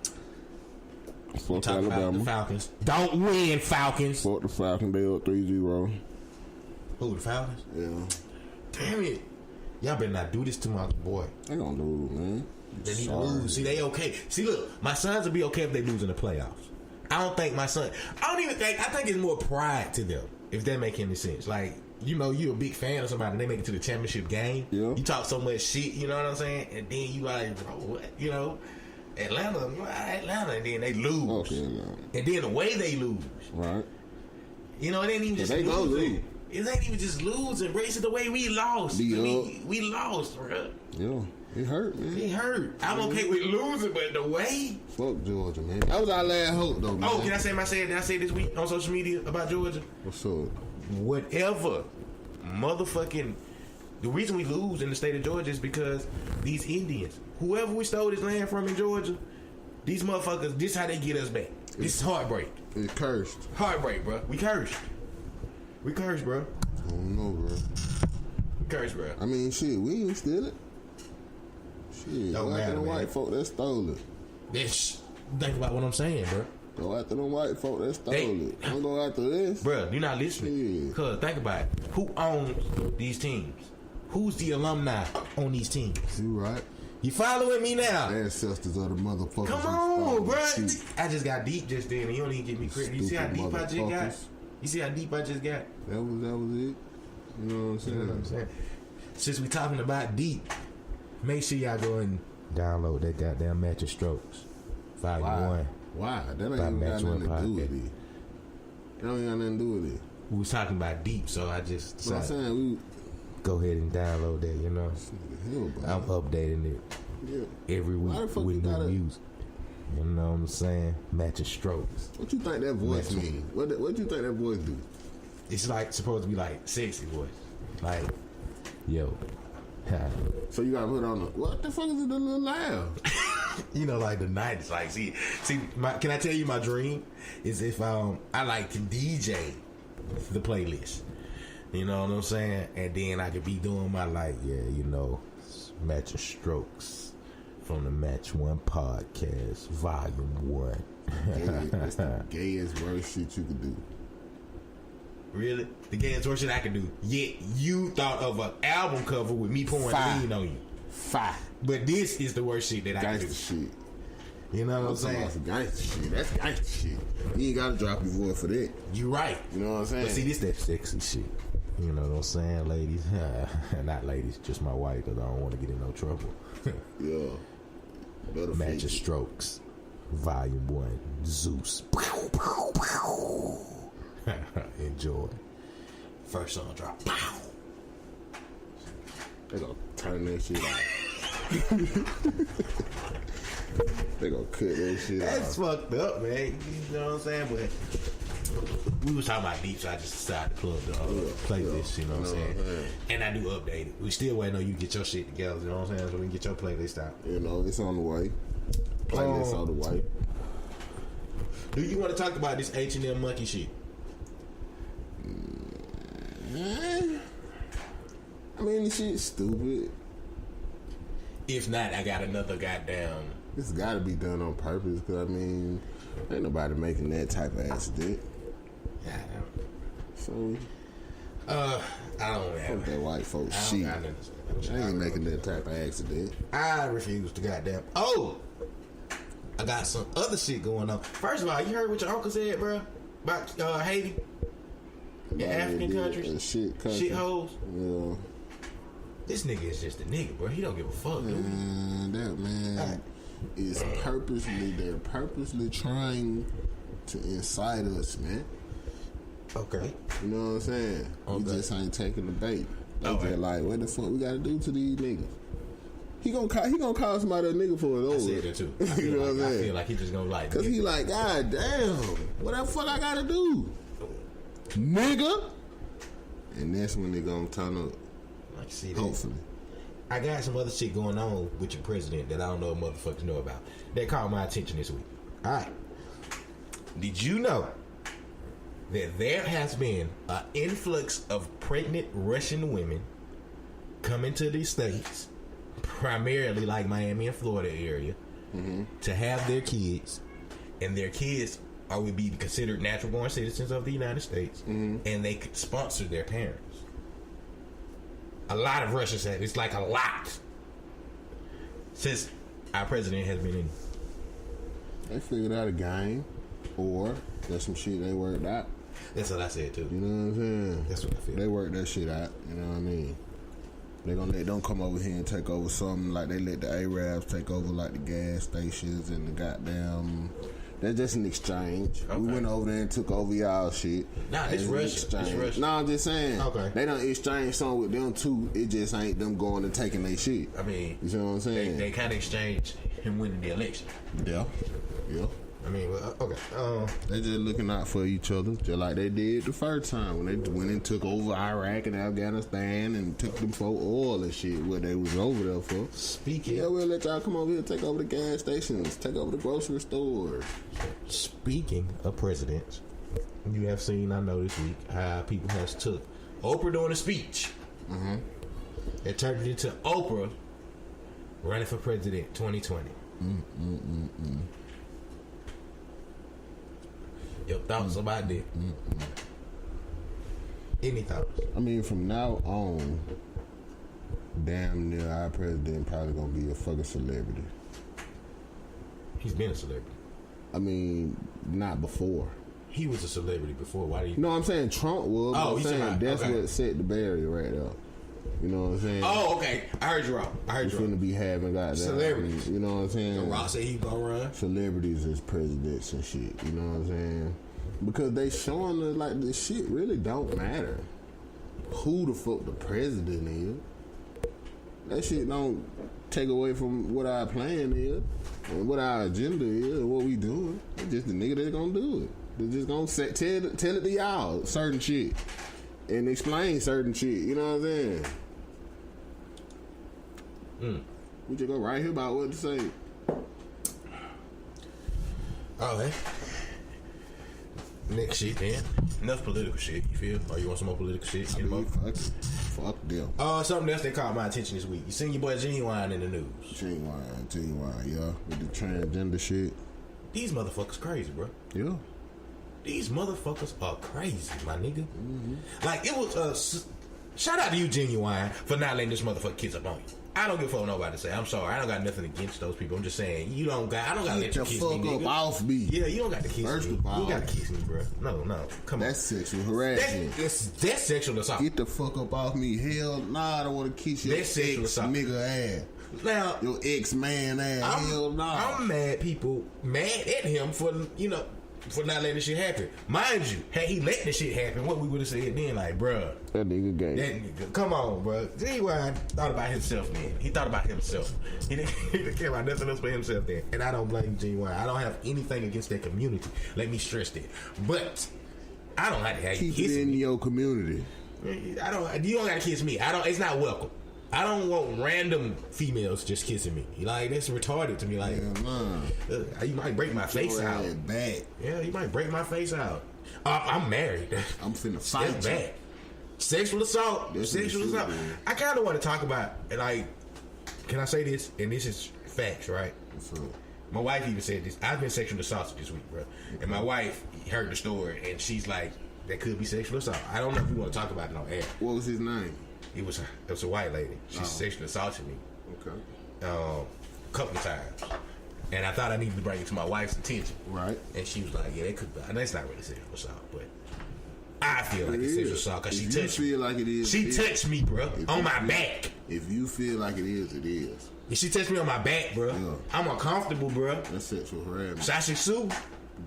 S6: Fuck
S1: talk
S6: Alabama.
S1: about the Falcons. Don't win, Falcons.
S6: Fuck the Falcons. They up 3-0.
S1: Who, the Falcons?
S6: Yeah.
S1: Damn it. Y'all better not do this to my boy.
S6: They gonna lose, man.
S1: They need to lose. See, they okay. See, look, my sons will be okay if they lose in the playoffs. I don't think my son. I think it's more pride to them, if that make any sense. Like, you know, you're a big fan of somebody and they make it to the championship game.
S6: Yeah.
S1: You talk so much shit, you know what I'm saying? And then you like, bro, what? You know, Atlanta, and then they lose.
S6: Okay, no.
S1: And then the way they lose.
S6: Right.
S1: You know, it ain't even just
S6: they gonna
S1: losing.
S6: lose.
S1: It ain't even just losing, bro. It's the way we lost. We lost, bro.
S6: Yeah. It hurt, man.
S1: It hurt. I'm okay with losing, but the way.
S6: Fuck Georgia, man. That was our last hope, though, man.
S1: Oh, can I say did I say this week on social media about Georgia?
S6: What's up?
S1: Whatever. Motherfucking. The reason we lose in the state of Georgia is because these Indians, whoever we stole this land from in Georgia, these motherfuckers, this how they get us back. This is heartbreak.
S6: It's cursed.
S1: Heartbreak, bro. We cursed. We cursed, bro.
S6: I don't know, bro.
S1: We cursed, bro.
S6: I mean, shit, we ain't steal it. Shit,
S1: Don't
S6: go
S1: matter,
S6: after the
S1: man.
S6: white folk that stole it.
S1: Bitch, think about what I'm saying, bro.
S6: Go after the white folk that stole it. Don't go after this.
S1: Bro, you're not listening.
S6: Yeah.
S1: Cause think about it. Who owns these teams? Who's the alumni on these teams?
S6: You right.
S1: You following me now?
S6: Ancestors of the motherfuckers.
S1: Come on, bro. I just got deep just then, and you don't even give me credit. You see how
S6: Stupid
S1: deep I just got?
S6: motherfuckers.
S1: You see how deep I just got?
S6: That was it. You know what I'm saying?
S1: You know what I'm saying? Since we talking about deep, make sure y'all go and download that goddamn Match Strokes. Volume 1.
S6: Why? That ain't
S1: By
S6: even got
S1: Match
S6: nothing to
S1: One
S6: do with
S1: Podcast.
S6: it. That ain't got nothing to do with it.
S1: We was talking about deep, so I just
S6: So I'm
S1: decided
S6: saying
S1: go ahead and download that, you know. I'm updating it every
S6: Why the
S1: week
S6: fuck
S1: with
S6: you
S1: new
S6: gotta-
S1: music. You know what I'm saying? Match Strokes.
S6: What you think that voice
S1: Match.
S6: mean? What you think that voice do?
S1: It's like supposed to be like sexy voice. Like, yo.
S6: So you gotta put on the what the fuck is it a little loud?
S1: You know, like the 90s. Like, see, can I tell you my dream? Is if I like to DJ the playlist. You know what I'm saying? And then I could be doing my Match Strokes from the Match One Podcast, Volume 1.
S6: That's the gayest worst shit you could do.
S1: Really? The gayest worst shit I could do. Yet you thought of an album cover with me pouring lean on you.
S6: Fire.
S1: But this is the worst shit that I can do.
S6: Gangsta shit.
S1: You know what I'm saying?
S6: That's gangsta shit. That's gangsta shit. You ain't gotta drop your voice for that.
S1: You right.
S6: You know what I'm saying?
S1: But see, this that sexy shit. You know what I'm saying, ladies? Not ladies, just my wife, because I don't want to get in no trouble.
S6: Yeah. Better
S1: Match
S6: face it.
S1: Strokes, Volume 1, Zeus. Enjoy. First song drop.
S6: They gonna turn that shit off. They gonna cut that shit
S1: That's
S6: off.
S1: fucked up, man. You know what I'm saying? But we was talking about deep, so I just decided to plug the playlist, you know what I'm saying? And I do update it. We still waiting on you to get your shit together, you know what I'm saying? So we can get your playlist out.
S6: You know, it's on the way. Playlist on the way.
S1: Do you want to talk about this H&M monkey shit?
S6: I mean, this shit's stupid.
S1: If not, I got another goddamn.
S6: It's got to be done on purpose, because, I mean, ain't nobody making that type of accident.
S1: Yeah,
S6: so,
S1: I don't have
S6: that white folks shit. I ain't making that type of accident.
S1: I refuse to goddamn. Oh! I got some other shit going on. First of all, you heard what your uncle said, bro? About Haiti? In African countries? Shit holes?
S6: Yeah.
S1: This nigga is just a nigga, bro. He don't give a fuck, dude.
S6: That man is they're purposely trying to incite us, man.
S1: Okay.
S6: You know what I'm saying? We just ain't taking the bait. They just like, what the fuck we gotta do to these niggas? He gonna call somebody a nigga for it over.
S1: I said that too.
S6: You know what I'm saying?
S1: I feel like he just gonna like.
S6: Cause he like, God damn, what the fuck I gotta do? Nigga? And that's when they gonna turn up.
S1: Like, see that?
S6: Hopefully.
S1: I got some other shit going on with your president that I don't know if motherfuckers know about. That caught my attention this week. Alright. Did you know that there has been an influx of pregnant Russian women coming to these states, primarily like Miami and Florida area, to have their kids, and their kids would be considered natural born citizens of the United States, and they could sponsor their parents. A lot of Russians have. It's like a lot. Since our president has been in.
S6: They figured out a game, or there's some shit they worked out.
S1: That's what I said too.
S6: You know what I'm saying?
S1: That's what I feel.
S6: They worked that shit out. You know what I mean? They gonna let them come over here and take over something like they let the Arabs take over like the gas stations and the goddamn. That's just an exchange. Okay. We went over there and took over y'all shit.
S1: Nah, it's Russia.
S6: No, I'm just saying.
S1: Okay.
S6: They done exchange something with them too. It just ain't them going and taking their shit.
S1: I mean,
S6: you see what I'm saying?
S1: They kind of exchanged him winning the election.
S6: Yeah.
S1: I mean, okay.
S6: They just looking out for each other, just like they did the first time when they went and took over Iraq and Afghanistan and took them for oil and shit. What they was over there for.
S1: Speaking,
S6: we'll let y'all come over here and take over the gas stations, take over the grocery stores.
S1: Speaking of presidents, you have seen, I know this week, how people has took Oprah doing a speech. They turned it into Oprah running for president 2020. Your thoughts about that? Any thoughts?
S6: I mean, from now on, damn near our president probably gonna be a fucking celebrity.
S1: He's been a celebrity.
S6: I mean, not before.
S1: He was a celebrity before. Why do you?
S6: No, I'm saying Trump was.
S1: Oh,
S6: I'm saying that's
S1: okay.
S6: what set the barrier right there. You know what I'm saying?
S1: Oh, okay. I heard you wrong.
S6: We're finna be having goddamn
S1: celebrities.
S6: You know what I'm saying?
S1: So Ross said he gonna run.
S6: Celebrities as presidents and shit. You know what I'm saying? Because they showing us like this shit really don't matter. Who the fuck the president is? That shit don't take away from what our plan is and what our agenda is and what we doing. It's just the nigga that's gonna do it. They're just gonna tell it to y'all certain shit and explain certain shit. You know what I'm saying? We just go right here about what to say.
S1: Oh, hey. Next shit, then. Enough political shit, you feel? Or you want some more political shit?
S6: Fuck them.
S1: Something else that caught my attention this week. You seen your boy Genuine in the news.
S6: Genuine, yeah. With the transgender shit.
S1: These motherfuckers crazy, bro.
S6: Yeah.
S1: These motherfuckers are crazy, my nigga. Like, it was shout out to you, Genuine, for not letting this motherfucker kiss up on you. I don't give a fuck nobody to say. I'm sorry. I don't got nothing against those people. I'm just saying, I don't gotta let you kiss me, nigga.
S6: Fuck up off me.
S1: Yeah, you don't got to kiss
S6: First
S1: me.
S6: of all,
S1: you got to kiss me, bro. No. Come on.
S6: That's sexual harassment.
S1: That's sexual assault.
S6: Get the fuck up off me. Hell nah, I don't want to kiss your ex-nigga ass.
S1: Now,
S6: your ex-man ass. Hell nah.
S1: I'm mad at him for, for not letting this shit happen. Mind you, had he let this shit happen, what we would have said then, like, bruh.
S6: That nigga gay.
S1: That nigga, come on, bruh. Genuine thought about himself, man. He thought about himself. He didn't care about nothing else but himself then. And I don't blame Genuine. I don't have anything against that community. Let me stress that. But I don't like how you
S6: keep it in your community.
S1: You don't gotta kiss me. It's not welcome. I don't want random females just kissing me. Like, that's retarded to me. Like, you might break my face out.
S6: Bad.
S1: Yeah, you might break my face out. I'm married.
S6: I'm finna fight
S1: That's bad. Sexual assault. I kind of want to talk about, like, can I say this? And this is facts, right? My wife even said this. I've been sexually assaulted this week, bro. And my wife heard the story, and she's like, that could be sexual assault. I don't know if we want to talk about it on air.
S6: What was his name?
S1: It was a white lady. She sexually assaulted me.
S6: Okay.
S1: A couple of times. And I thought I needed to bring it to my wife's attention.
S6: Right.
S1: And she was like, yeah, that could be. And that's not really sexual assault, but I feel like it's sexual assault because she touched me.
S6: Like it is,
S1: she touched me, bro, on my back.
S6: If you feel like it is, it is.
S1: If she touched me on my back, bro, I'm uncomfortable, bro.
S6: That's sexual harassment.
S1: Sasha Sue?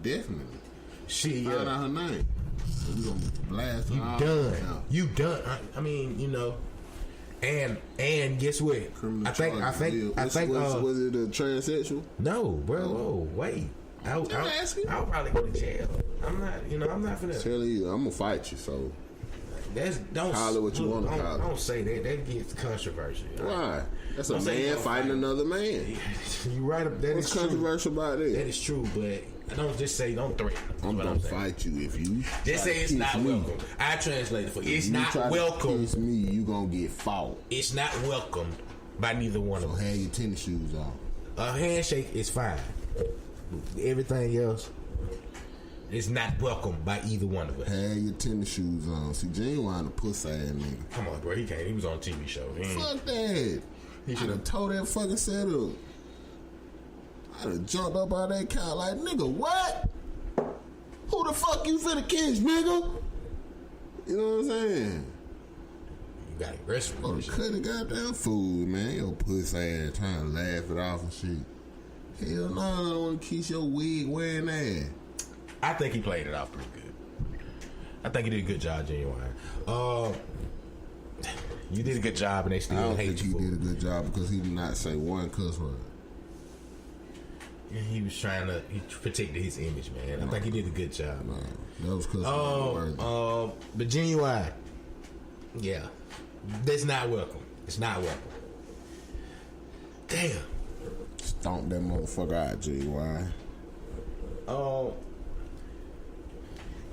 S6: Definitely.
S1: She
S6: found out her name. So we gonna blast her.
S1: You done. I mean, you know. And guess what? I think
S6: was it a transsexual?
S1: No, bro. Whoa, wait. I'll probably go to jail. I'm not finna
S6: tell you, I'm gonna fight you, so
S1: don't
S6: call it what you want to call it.
S1: Don't say that. That gets controversial.
S6: Why? That's a man fighting another man.
S1: You right. That
S6: What's controversial about that?
S1: That is true, but don't just say don't threaten.
S6: I'm gonna fight you if you
S1: just say it's not welcome. I translate it for you. It's not welcome.
S6: Kiss me, you gonna get fought.
S1: It's not welcomed by neither one of us.
S6: Have your tennis shoes on.
S1: A handshake is fine. Everything else is not welcomed by either one of us.
S6: Have your tennis shoes on. See, Genuine a pussy ass nigga.
S1: Come on, bro. He can't. He was on a TV show.
S6: Fuck that. He should have tore that fucking setup. I'd have jumped up out that car like, nigga, what? Who the fuck you finna kiss, nigga? You know what I'm saying?
S1: You got aggressive.
S6: Oh, cut the goddamn food, man. Your pussy ass trying to laugh it off and shit. Hell no, I don't want to kiss your wig wearing ass.
S1: I think he played it off pretty good. I think he did a good job, Genuine. You did a good job, and they still hate you.
S6: He did a good job because he did not say one cuss word.
S1: He was trying to protect his image, man. I think he did a good job.
S6: Man, that was cuss word.
S1: But Genuine, yeah, that's not welcome. It's not welcome. Damn.
S6: Stomp that motherfucker out, Genuine.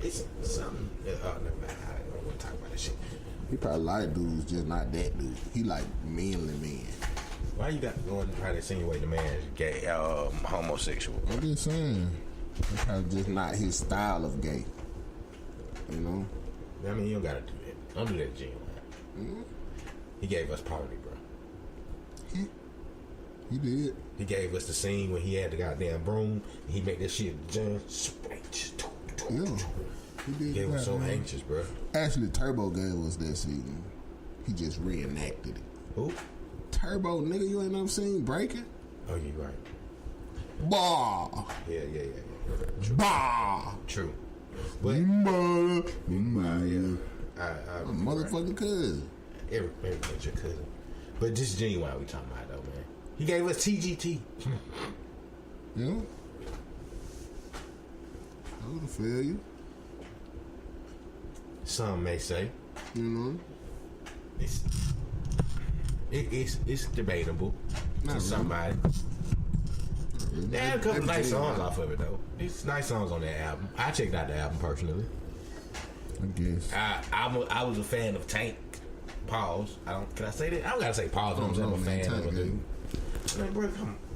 S1: It's something. Never mind. I don't want to talk about that shit.
S6: He probably like dudes, just not that dude. He like manly men.
S1: Why you got to go and try to insinuate the man is gay, homosexual?
S6: I'm just saying. That's probably just not his style of gay. You know?
S1: I mean, you don't gotta do that. Don't do that, Genuine. Mm-hmm. He gave us party, bro.
S6: He did.
S1: He gave us the scene when he had the goddamn broom and he made that shit just.
S6: Yeah. He did.
S1: He was so anxious, bro.
S6: Actually, Turbo gave us that scene. He just reenacted it.
S1: Who?
S6: Turbo, nigga, you ain't never seen Breaking?
S1: Oh, you right.
S6: Bah!
S1: Yeah.
S6: True. Bah!
S1: True. But
S6: I'm motherfucking cousin.
S1: Everybody's your cousin. But this is Genuine we talking about, though, man. He gave us TGT.
S6: Yeah. I would feel you.
S1: Some may say.
S6: You know?
S1: It's debatable to somebody. They had a couple nice songs off of it, though. It's nice songs on that album. I checked out the album personally.
S6: I guess.
S1: I was a fan of Tank. Pause. Can I say that? I don't gotta say pause. I'm a fan of a dude. Man, bro,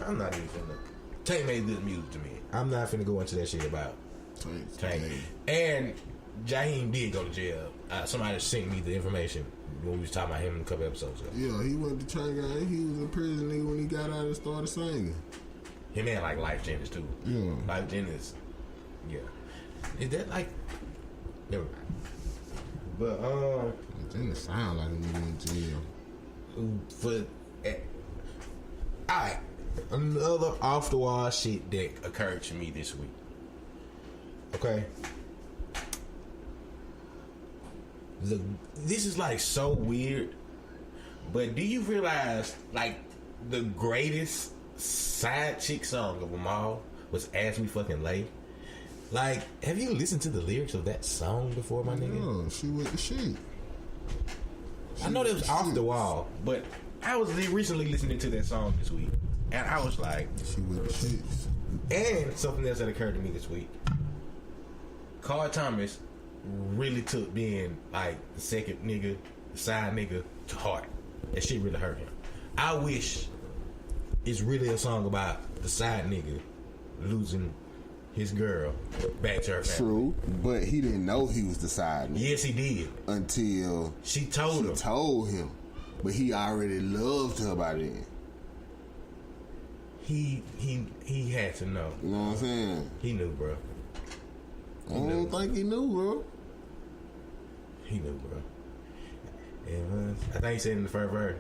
S1: I'm not even finna. Tank made good music to me. I'm not finna go into that shit about Tank. And Jaheim did go to jail. Somebody sent me the information when we was talking about him a couple episodes ago.
S6: Yeah, he went to Tank. He was in prison when he got out and started singing.
S1: Him had like Life Jennings too.
S6: Yeah.
S1: Life Jennings. Yeah. Is that like? Never mind. But
S6: it didn't sound like a nigga in jail.
S1: Alright. Another off the wall shit that occurred to me this week. Okay. This is like so weird. But do you realize like the greatest side chick song of them all was As We Fucking Lay? Like, have you listened to the lyrics of that song before, my nigga?
S6: No, she with the shit.
S1: I know that was off the wall, but I was recently listening to that song this week, and I was like,
S6: she with the shit.
S1: And something else that occurred to me this week. Carl Thomas really took being like the second nigga, the side nigga to heart. That shit really hurt him. I wish it's really a song about the side nigga losing his girl back to her family.
S6: True, but he didn't know he was the side nigga.
S1: Yes, he did.
S6: Until
S1: she told him. But he already loved her by then. He had to know.
S6: You know what I'm saying?
S1: He knew, bro.
S6: I don't think he knew, bro.
S1: He knew, bro. I think he said in the first verse.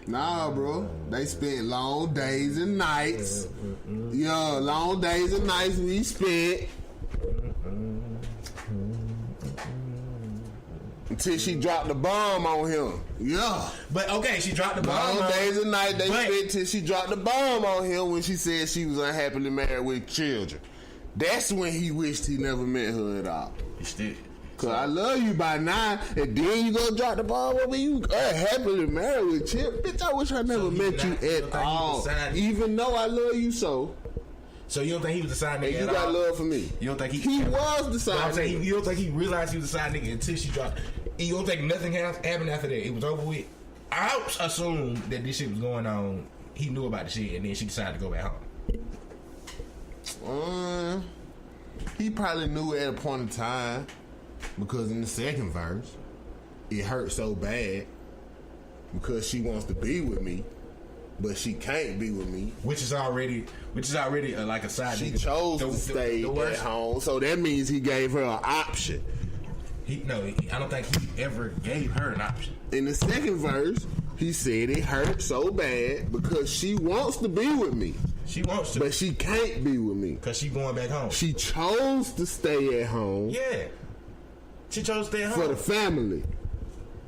S6: Nah, bro. They spent long days and nights. Yo, long days and nights we spent. Until she dropped the bomb on him. Yeah.
S1: But okay, she dropped the bomb.
S6: Long days and nights they spent till she dropped the bomb on him when she said she was unhappily married with children. That's when he wished he never met her at all.
S1: He still.
S6: Cause I love you by 9, and then you gonna drop the bomb on me. You happily married with children. Bitch, I wish I never met you at all. Even though I love you so.
S1: So you don't think he was the side nigga?
S6: And you got love for me.
S1: You don't think
S6: he was the side nigga?
S1: You don't think he realized he was the side nigga until she dropped? You don't think nothing happened after that? It was over with. I assume that this shit was going on. He knew about the shit, and then she decided to go back home.
S6: He probably knew at a point in time, because in the second verse, it hurt so bad because she wants to be with me, but she can't be with me.
S1: Which is already like a side nigga.
S6: She chose to stay at home, so that means he gave her an option.
S1: I don't think he ever gave her an option.
S6: In the second verse, he said it hurt so bad because she wants to be with me.
S1: She wants to.
S6: But she can't be with me.
S1: Because she going back home.
S6: She chose to stay at home.
S1: Yeah. She chose to stay at home.
S6: For the family.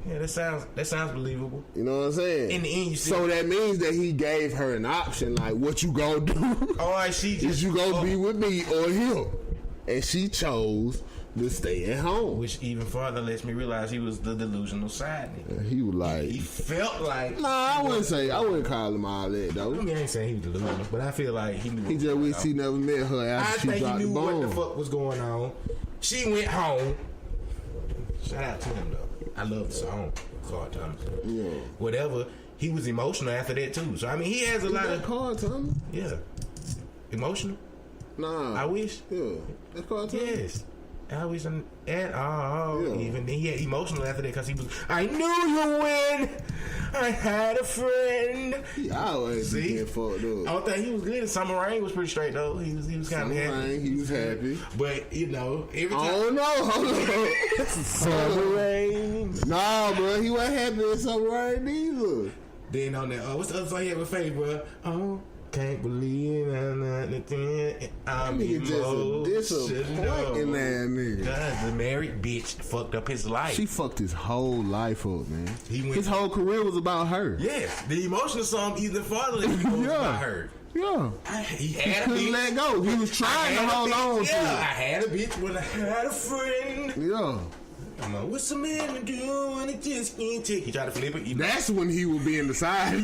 S1: Yeah, that sounds believable.
S6: You know what I'm saying?
S1: In the end, you see.
S6: So that means that he gave her an option, like, what you gonna do? Is you gonna be with me or him? And she chose to stay at home.
S1: Which even further lets me realize he was the delusional side nigga.
S6: He was like...
S1: He felt like...
S6: Nah, I wouldn't call him all that, though.
S1: I mean, I ain't saying he was delusional, but I feel like he knew...
S6: He just wished he never met her after she dropped the bomb. I think he knew
S1: what the fuck was going on. She went home. Shout out to him, though. I love the song. Carl Thomas.
S6: Yeah.
S1: Whatever. He was emotional after that, too. So, I mean, he has a lot of...
S6: Carl Thomas?
S1: Yeah. Emotional?
S6: Nah.
S1: I wish?
S6: Yeah. That's Carl Thomas?
S1: Yes. I wish at all.
S6: Yeah.
S1: Even then, he had emotional after that because he was. I knew you win. I had a friend.
S6: He always get fucked up.
S1: I don't think he was good. Summer Rain was pretty straight though. He was kind of happy.
S6: He was happy.
S1: But you know, every time.
S6: Oh no! Hold on.
S1: Summer Rain.
S6: Nah, bro, he wasn't happy in Summer Rain either.
S1: Then on that, what's the other song he had with Faith, bro? Oh. Can't believe I'm
S6: emotional. Disappointing that nigga.
S1: God, the married bitch fucked up his life.
S6: She fucked his whole life up, man. His whole career was about her.
S1: Yes, the emotional song even farther than was about her.
S6: Yeah.
S1: He couldn't
S6: let go. He was trying to hold on to it.
S1: I had a bitch when I had a friend.
S6: Yeah.
S1: I'm like, what's a man to do when it just can't take? He tried to flip it.
S6: That's when he would be in the side.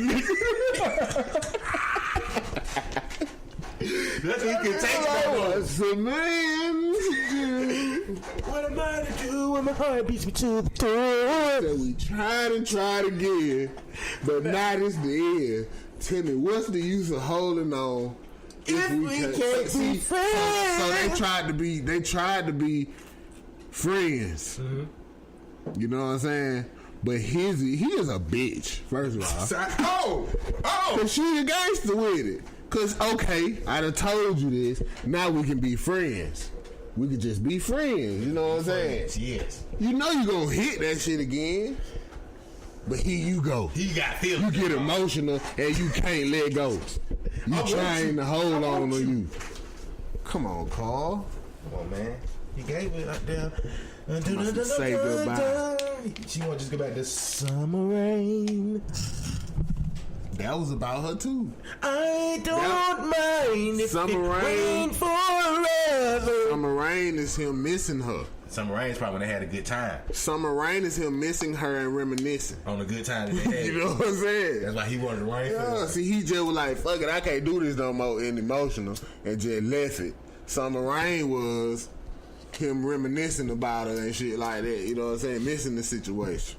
S1: That's when he can take it.
S6: What's a man to do?
S1: What am I to do when my heart beats me to the throat?
S6: So we tried again, but not is the end. Tell me, what's the use of holding on if we can't be friends? So they tried to be friends. Mm-hmm. You know what I'm saying? But he is a bitch, first of all. Cause she a gangster with it. Cause okay, I done told you this. Now we can be friends. We could just be friends. You know what I'm saying?
S1: Yes.
S6: You know you gonna hit that shit again. But here you go.
S1: He got feelings.
S6: You get emotional and you can't let go. You trying to hold on to you. Come on, Carl.
S1: Come on, man. He gave it out there.
S6: Say goodbye.
S1: She want to just go back to Summer Rain.
S6: That was about her too.
S1: I don't mind if
S6: Summer Rain
S1: forever.
S6: Summer Rain is him missing her.
S1: Summer Rain is probably when they had a good time.
S6: Summer Rain is him missing her and reminiscing
S1: on the good time that they had.
S6: You know what I'm saying?
S1: That's why he wanted to rain.
S6: Yeah. See, he just was like, "Fuck it, I can't do this no more," and emotional, and just left it. Summer Rain was, him reminiscing about it and shit like that. You know what I'm saying? Missing the situation.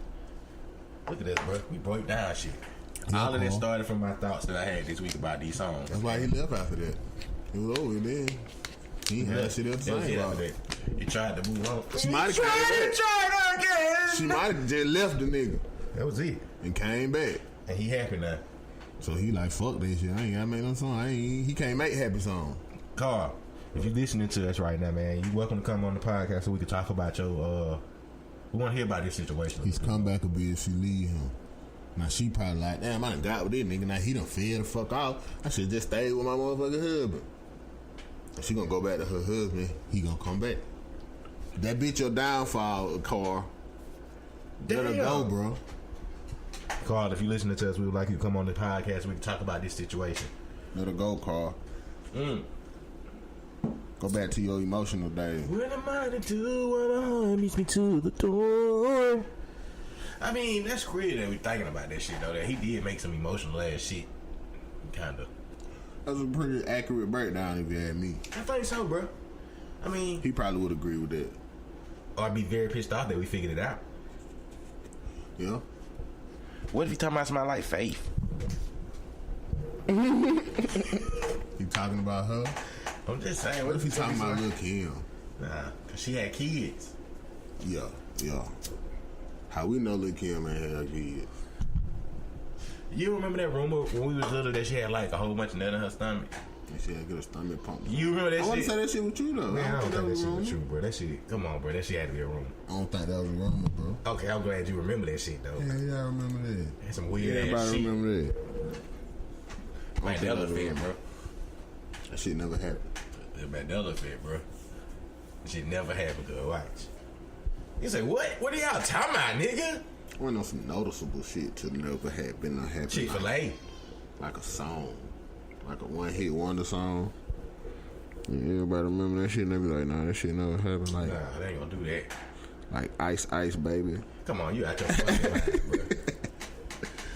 S1: Look at this, bro. We broke down shit. All of this started from my thoughts that I had this week about these songs.
S6: That's why he left after that. It was over then. He had shit else to say about it.
S1: He tried to move on.
S6: She might have came back. She might have just left the nigga.
S1: That was it.
S6: And came back.
S1: And he happy now.
S6: So he like, fuck that shit. I ain't gotta make no song. He can't make happy song.
S1: Carl, if you listening to us right now, man, you welcome to come on the podcast so we can talk about your we want to hear about this situation.
S6: His comeback will be if she leave him. Now she probably like, damn, I done got with this nigga. Now he done fed the fuck off. I should just stay with my motherfucking husband. She gonna go back to her husband. He gonna come back. That bitch your downfall, Carl. Let her go, bro.
S1: Carl, if you listening to us, we would like you to come on the podcast so we can talk about this situation.
S6: Let her go, Carl. Go back to your emotional days.
S1: When I'm out to do when my heart meets me to the door. I mean, that's crazy that we thinking about that shit though. That he did make some emotional ass shit. Kinda.
S6: That's a pretty accurate breakdown if you had me.
S1: I think so, bro. I mean,
S6: he probably would agree with that.
S1: Or I'd be very pissed off that we figured it out.
S6: Yeah.
S1: What if he talking about somebody like Faith?
S6: You talking about her?
S1: I'm just saying.
S6: What if he talking about Lil' Kim?
S1: Nah, cause she had kids.
S6: Yeah. How we know Lil' Kim ain't had kids?
S1: You remember that rumor when we was little that she had like a whole bunch of nut in her stomach?
S6: And she had to get her stomach pumped.
S1: You remember that shit?
S6: I want to say that shit with you though.
S1: Man, I don't think that shit was true, bro. That shit, come on, bro. That shit had to be a rumor.
S6: I don't think that was a rumor, bro.
S1: Okay, I'm glad you remember that shit though.
S6: Yeah, I remember that.
S1: That's some weird ass shit.
S6: Everybody remember that.
S1: Mandela effect, bro.
S6: That shit never happened.
S1: The Mandela effect, bro. That shit never happened, to watch. You say, what? What are y'all talking about, nigga?
S6: I went on some noticeable shit to never happen or happen.
S1: Chick-fil-A.
S6: Like a song. Like a one-hit wonder song. And everybody remember that shit and they be like, nah, that shit never happened. Like,
S1: nah, they ain't gonna do that.
S6: Like Ice, baby.
S1: Come on, you out your fucking mind, bro.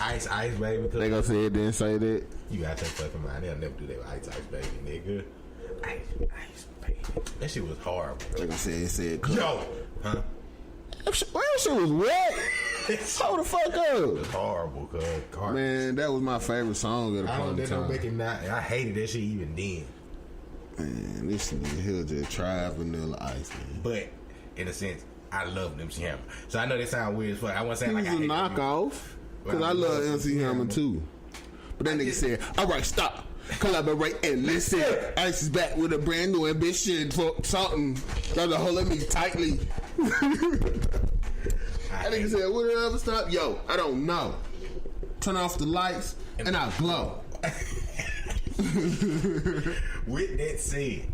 S1: Ice, baby.
S6: They gonna say it, didn't say that.
S1: You out your fucking mind. They'll never do that with Ice, baby, nigga. Ice, baby. That shit was horrible.
S6: They gonna say it said,
S1: yo, huh?
S6: That shit was what? Hold the fuck up.
S1: It was horrible, cuz.
S6: Man, that was my favorite song at the point in time.
S1: I hated that shit even then.
S6: Man, this nigga here just tried Vanilla Ice, man.
S1: But, in a sense, I love MC Hammer. So I know they sound weird as fuck. I wasn't saying like I hate
S6: a knockoff. Because I love MC Hammer too. But that nigga said, alright, stop. Collaborate and listen. Ice is back with a brand new ambition for something. Gotta hold me tightly. That nigga said, would it ever stop? Yo, I don't know. Turn off the lights and I'll glow.
S1: With that said,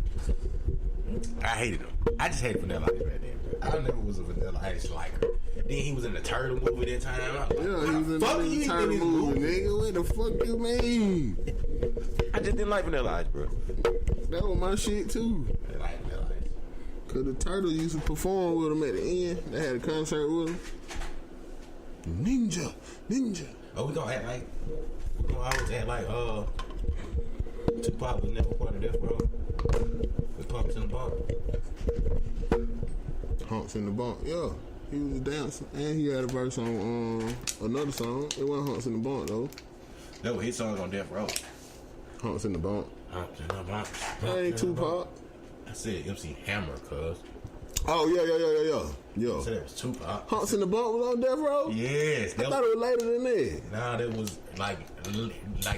S1: I hated him. I just hated Vanilla Ice right then. I never was a Vanilla Ice liker. Then he was in the Turtle movie that time. I was like,
S6: yeah, he was in the Turtle movie, nigga. What the fuck you mean?
S1: I just didn't like Vanilla Ice, bro.
S6: That was my shit too.
S1: I like Vanilla Ice.
S6: Cause the Turtles used to perform with him at the end. They had a concert with him. Ninja.
S1: Oh, we gonna always act like Tupac was never part of Death Row. With Pumps in the Bump.
S6: Humps in the Bump, yeah. He was dancing, and he had a verse on another song. It wasn't Humps in the Bump though.
S1: That was his song on Death Row.
S6: Humps in the Bump.
S1: Humps in the Bump.
S6: That ain't Tupac.
S1: I said MC Hammer, cuz.
S6: Oh yeah.
S1: I said that was Tupac.
S6: Humps in the Bump was on Death Row?
S1: Yes.
S6: I thought it was later than that.
S1: Nah, that was like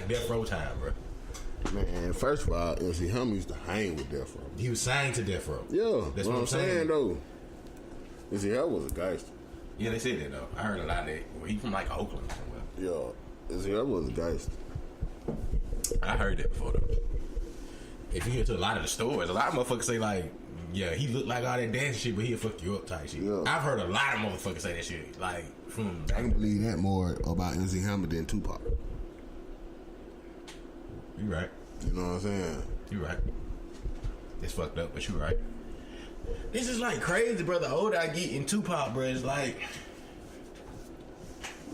S1: Death Row time, bro.
S6: Man, first of all, MC Hammer used to hang with Death Row.
S1: He was signed to Death Row.
S6: Yeah, that's what I'm saying though. MC Hammer was a gangster.
S1: Yeah, they said that though. I heard a lot of that. Well, he from like Oakland or somewhere.
S6: Yeah, MC Hammer was a gangster.
S1: I heard that before though. If you hear to a lot of the stories, a lot of motherfuckers say like, yeah, he looked like all that dance shit, but he'll fuck you up type shit. Yeah. I've heard a lot of motherfuckers say that shit. Like from
S6: I can believe that more about MC Hammer than Tupac.
S1: You right.
S6: You know what I'm saying?
S1: You right. It's fucked up, but you right. This is like crazy, bro. The older I get in Tupac, bro, it's like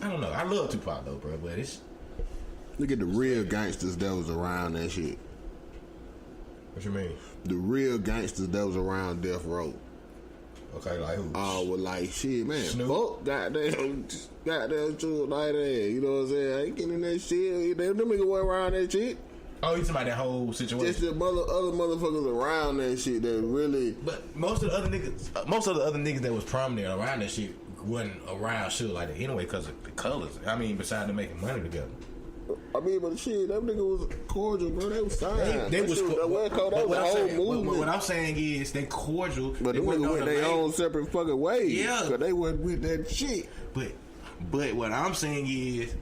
S1: I don't know. I love Tupac though, bro, but it's
S6: look at the real gangsters that was around that shit.
S1: What you mean?
S6: The real gangsters that was around Death Row.
S1: Okay, like who?
S6: Well, like shit, man.
S1: Snoop?
S6: Fuck, goddamn truth like that. You know what I'm saying? I ain't getting in that shit. Them niggas went around that shit.
S1: Oh, you talking about that whole situation?
S6: Just the other motherfuckers around that shit that really.
S1: But most of the other niggas that was prominent around that shit wasn't around shit like that anyway because of the colors. I mean, besides them making money together.
S6: I mean, but shit, that nigga was cordial, bro. They was signed.
S1: They was
S6: movement.
S1: What I'm saying is they cordial.
S6: But them niggas went their own separate fucking ways.
S1: Yeah,
S6: because they wasn't with that shit.
S1: But what I'm saying is,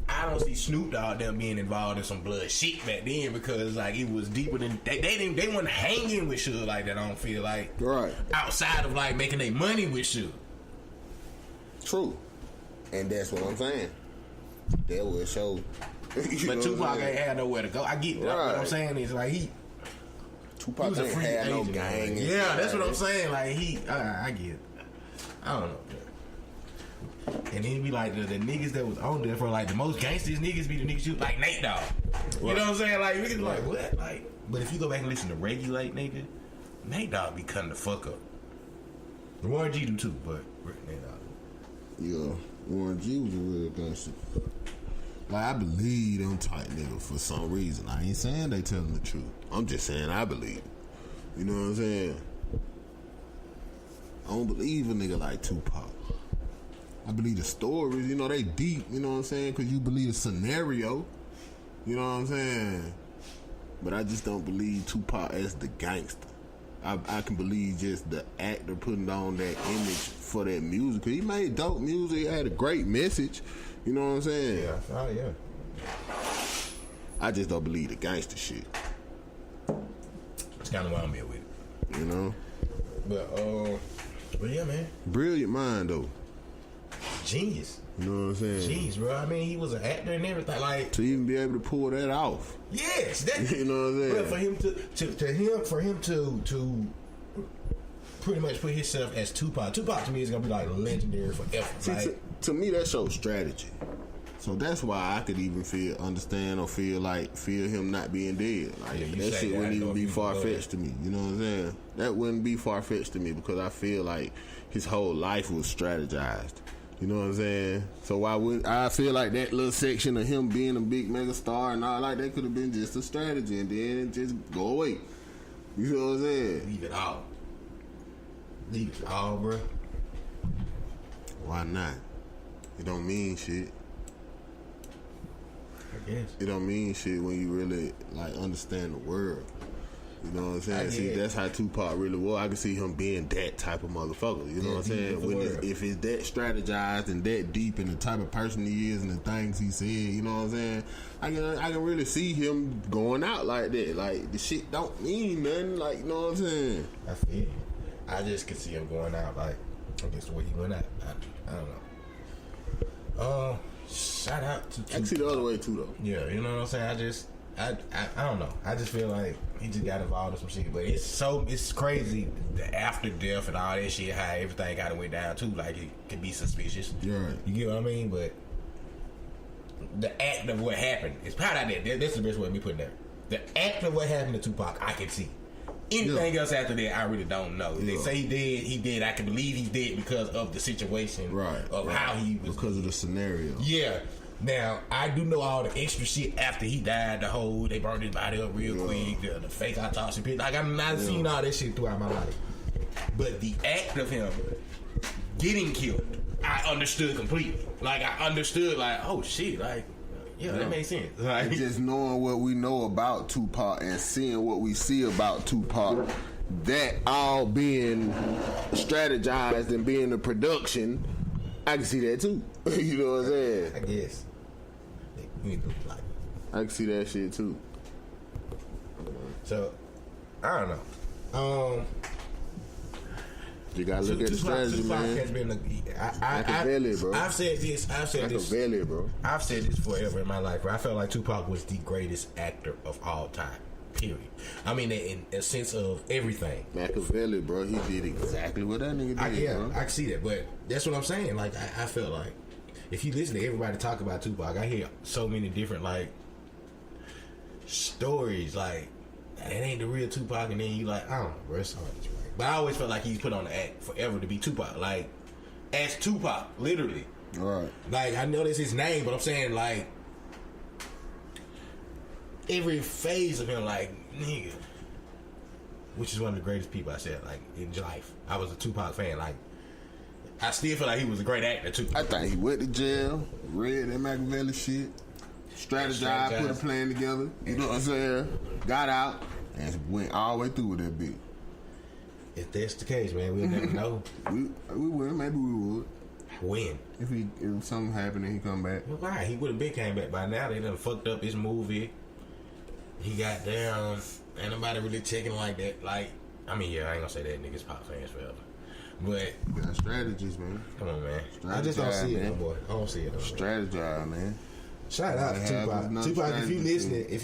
S1: I don't see Snoop Dogg them being involved in some blood shit back then because like it was deeper than they weren't hanging with Suge like that. I don't feel like outside of like making their money with Suge.
S6: True, and that's what I'm saying. That would show.
S1: But Tupac ain't had nowhere to go. I get that. What I'm saying is like
S6: Tupac was a free agent. No gang.
S1: Yeah, that's what I'm saying. Like I get it. I don't know. And then be like the niggas that was on there for like the most gangsters niggas be the niggas you like Nate Dogg. You know what I'm saying? Like niggas like what? Like, but if you go back and listen to Regulate, nigga, Nate Dogg be cutting the fuck up. Warren G do too, but Nate Dogg.
S6: Yeah, Warren G was a real gangster. Like I believe them tight niggas for some reason. I ain't saying they telling the truth. I'm just saying I believe. You know what I'm saying? I don't believe a nigga like Tupac. I believe the stories, you know, they deep, you know what I'm saying? Because you believe the scenario, you know what I'm saying? But I just don't believe Tupac as the gangster. I can believe just the actor putting on that image for that music. Because he made dope music, he had a great message, you know what I'm saying?
S1: Yeah, oh yeah.
S6: I just don't believe the gangster shit.
S1: That's kind of why I'm here with it.
S6: You know?
S1: But yeah, man.
S6: Brilliant mind, though.
S1: Genius.
S6: You know what I'm saying?
S1: Genius, bro. I mean, he was an actor and everything. Like
S6: to even be able to pull that off.
S1: Yes, that,
S6: you know what I'm saying.
S1: But for him to pretty much put himself as Tupac. Tupac to me is gonna be like legendary forever.
S6: See,
S1: like,
S6: to me, that shows strategy. So that's why I could even feel him not being dead. Like that shit wouldn't even be far fetched to me. You know what I'm saying? That wouldn't be far fetched to me because I feel like his whole life was strategized. You know what I'm saying? So why would I feel like that little section of him being a big mega star and all like that could have been just a strategy and then just go away. You know what I'm saying?
S1: Leave it all, bro.
S6: Why not? It don't mean shit.
S1: I guess
S6: it don't mean shit when you really like understand the world. You know what I'm saying? See, that's how Tupac really was. I can see him being that type of motherfucker. You know what I'm saying? If it's that strategized and that deep in the type of person he is and the things he said, you know what I'm saying? I can really see him going out like that. Like, the shit don't mean nothing. Like, you know what I'm saying?
S1: I feel you. I just could see him going out like, I guess the way he went out. I don't know. Shout out to Tupac.
S6: I can see the other way too, though.
S1: Yeah, you know what I'm saying? I don't know. I just feel like he just got involved in some shit, but it's crazy the after death and all that shit. How everything got went down too. Like it could be suspicious.
S6: You're right.
S1: You get what I mean? But the act of what happened is probably that. That's the best way of me putting that. The act of what happened to Tupac, I can see. Anything else after that, I really don't know. They say he dead. I can believe he's dead because of the situation, of how he was,
S6: because of the scenario.
S1: Yeah. Now, I do know all the extra shit after he died, they burned his body up real quick, the fake autopsy pit. Like, I've not seen all that shit throughout my life. But the act of him getting killed, I understood completely. Like, I understood, like, oh shit, like, that makes sense. Like,
S6: just knowing what we know about Tupac and seeing what we see about Tupac, that all being strategized and being the production, I can see that too. You know what I'm saying?
S1: I guess.
S6: I can see that shit too.
S1: So, I don't know.
S6: You gotta look at the strategy, man.
S1: Has been
S6: bro.
S1: I've said this.
S6: Bro.
S1: I've said this forever in my life, bro. I felt like Tupac was the greatest actor of all time. Period. I mean, in a sense of everything.
S6: Machiavelli, bro. He did exactly what that nigga did.
S1: Bro. I can see that, but that's what I'm saying. Like, I felt like if you listen to everybody talk about Tupac, I hear so many different like stories. Like, it ain't the real Tupac, and then you like, I don't know, bro. It's hard to explain. But I always felt like he's put on the act forever to be Tupac. Like, as Tupac, literally.
S6: Right.
S1: Like, I know that's his name, but I'm saying, like, every phase of him, like, nigga. Which is one of the greatest people I said, like, in life. I was a Tupac fan. Like, I still feel like he was a great actor, too.
S6: I think he went to jail, read that Machiavelli shit, strategized, put a plan together. You know what I'm saying? Got out and went all the way through with that bitch.
S1: If that's the case, man, we'll never know.
S6: We would. Maybe we would.
S1: When?
S6: If something happened and he come back.
S1: Well, why? He would have been came back by now. They done fucked up his movie. He got down. Ain't nobody really checking like that. Like, I mean, yeah, I ain't gonna say that niggas pop fans forever. But
S6: you got strategies, man.
S1: Come on, man. I just don't see it no more. I don't see it no more.
S6: Strategize, man.
S1: Shout out to Tupac. Tupac, if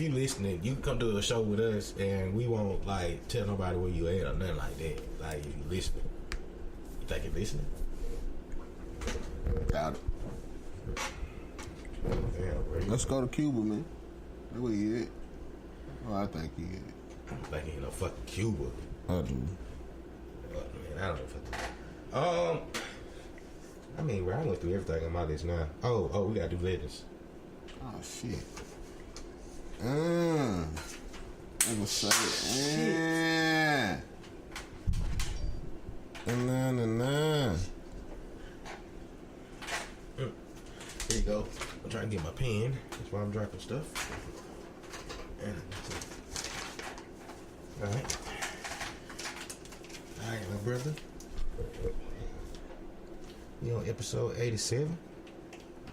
S1: you listening, you can come to a show with us and we won't like tell nobody where you at or nothing like that. Like, if you listening. You think you listening?
S6: Doubt it.
S1: Damn,
S6: let's go to Cuba, man. That's where he at. Oh, I think he is.
S1: Like he ain't no fucking Cuba.
S6: I do.
S1: Oh, man, I don't know. I mean, bro, I went through everything on my list now. Oh, we gotta do legends.
S6: Oh shit. I was say
S1: There you go. I'm trying to get my pen. That's why I'm dropping stuff. Alright, my brother. You on episode 87?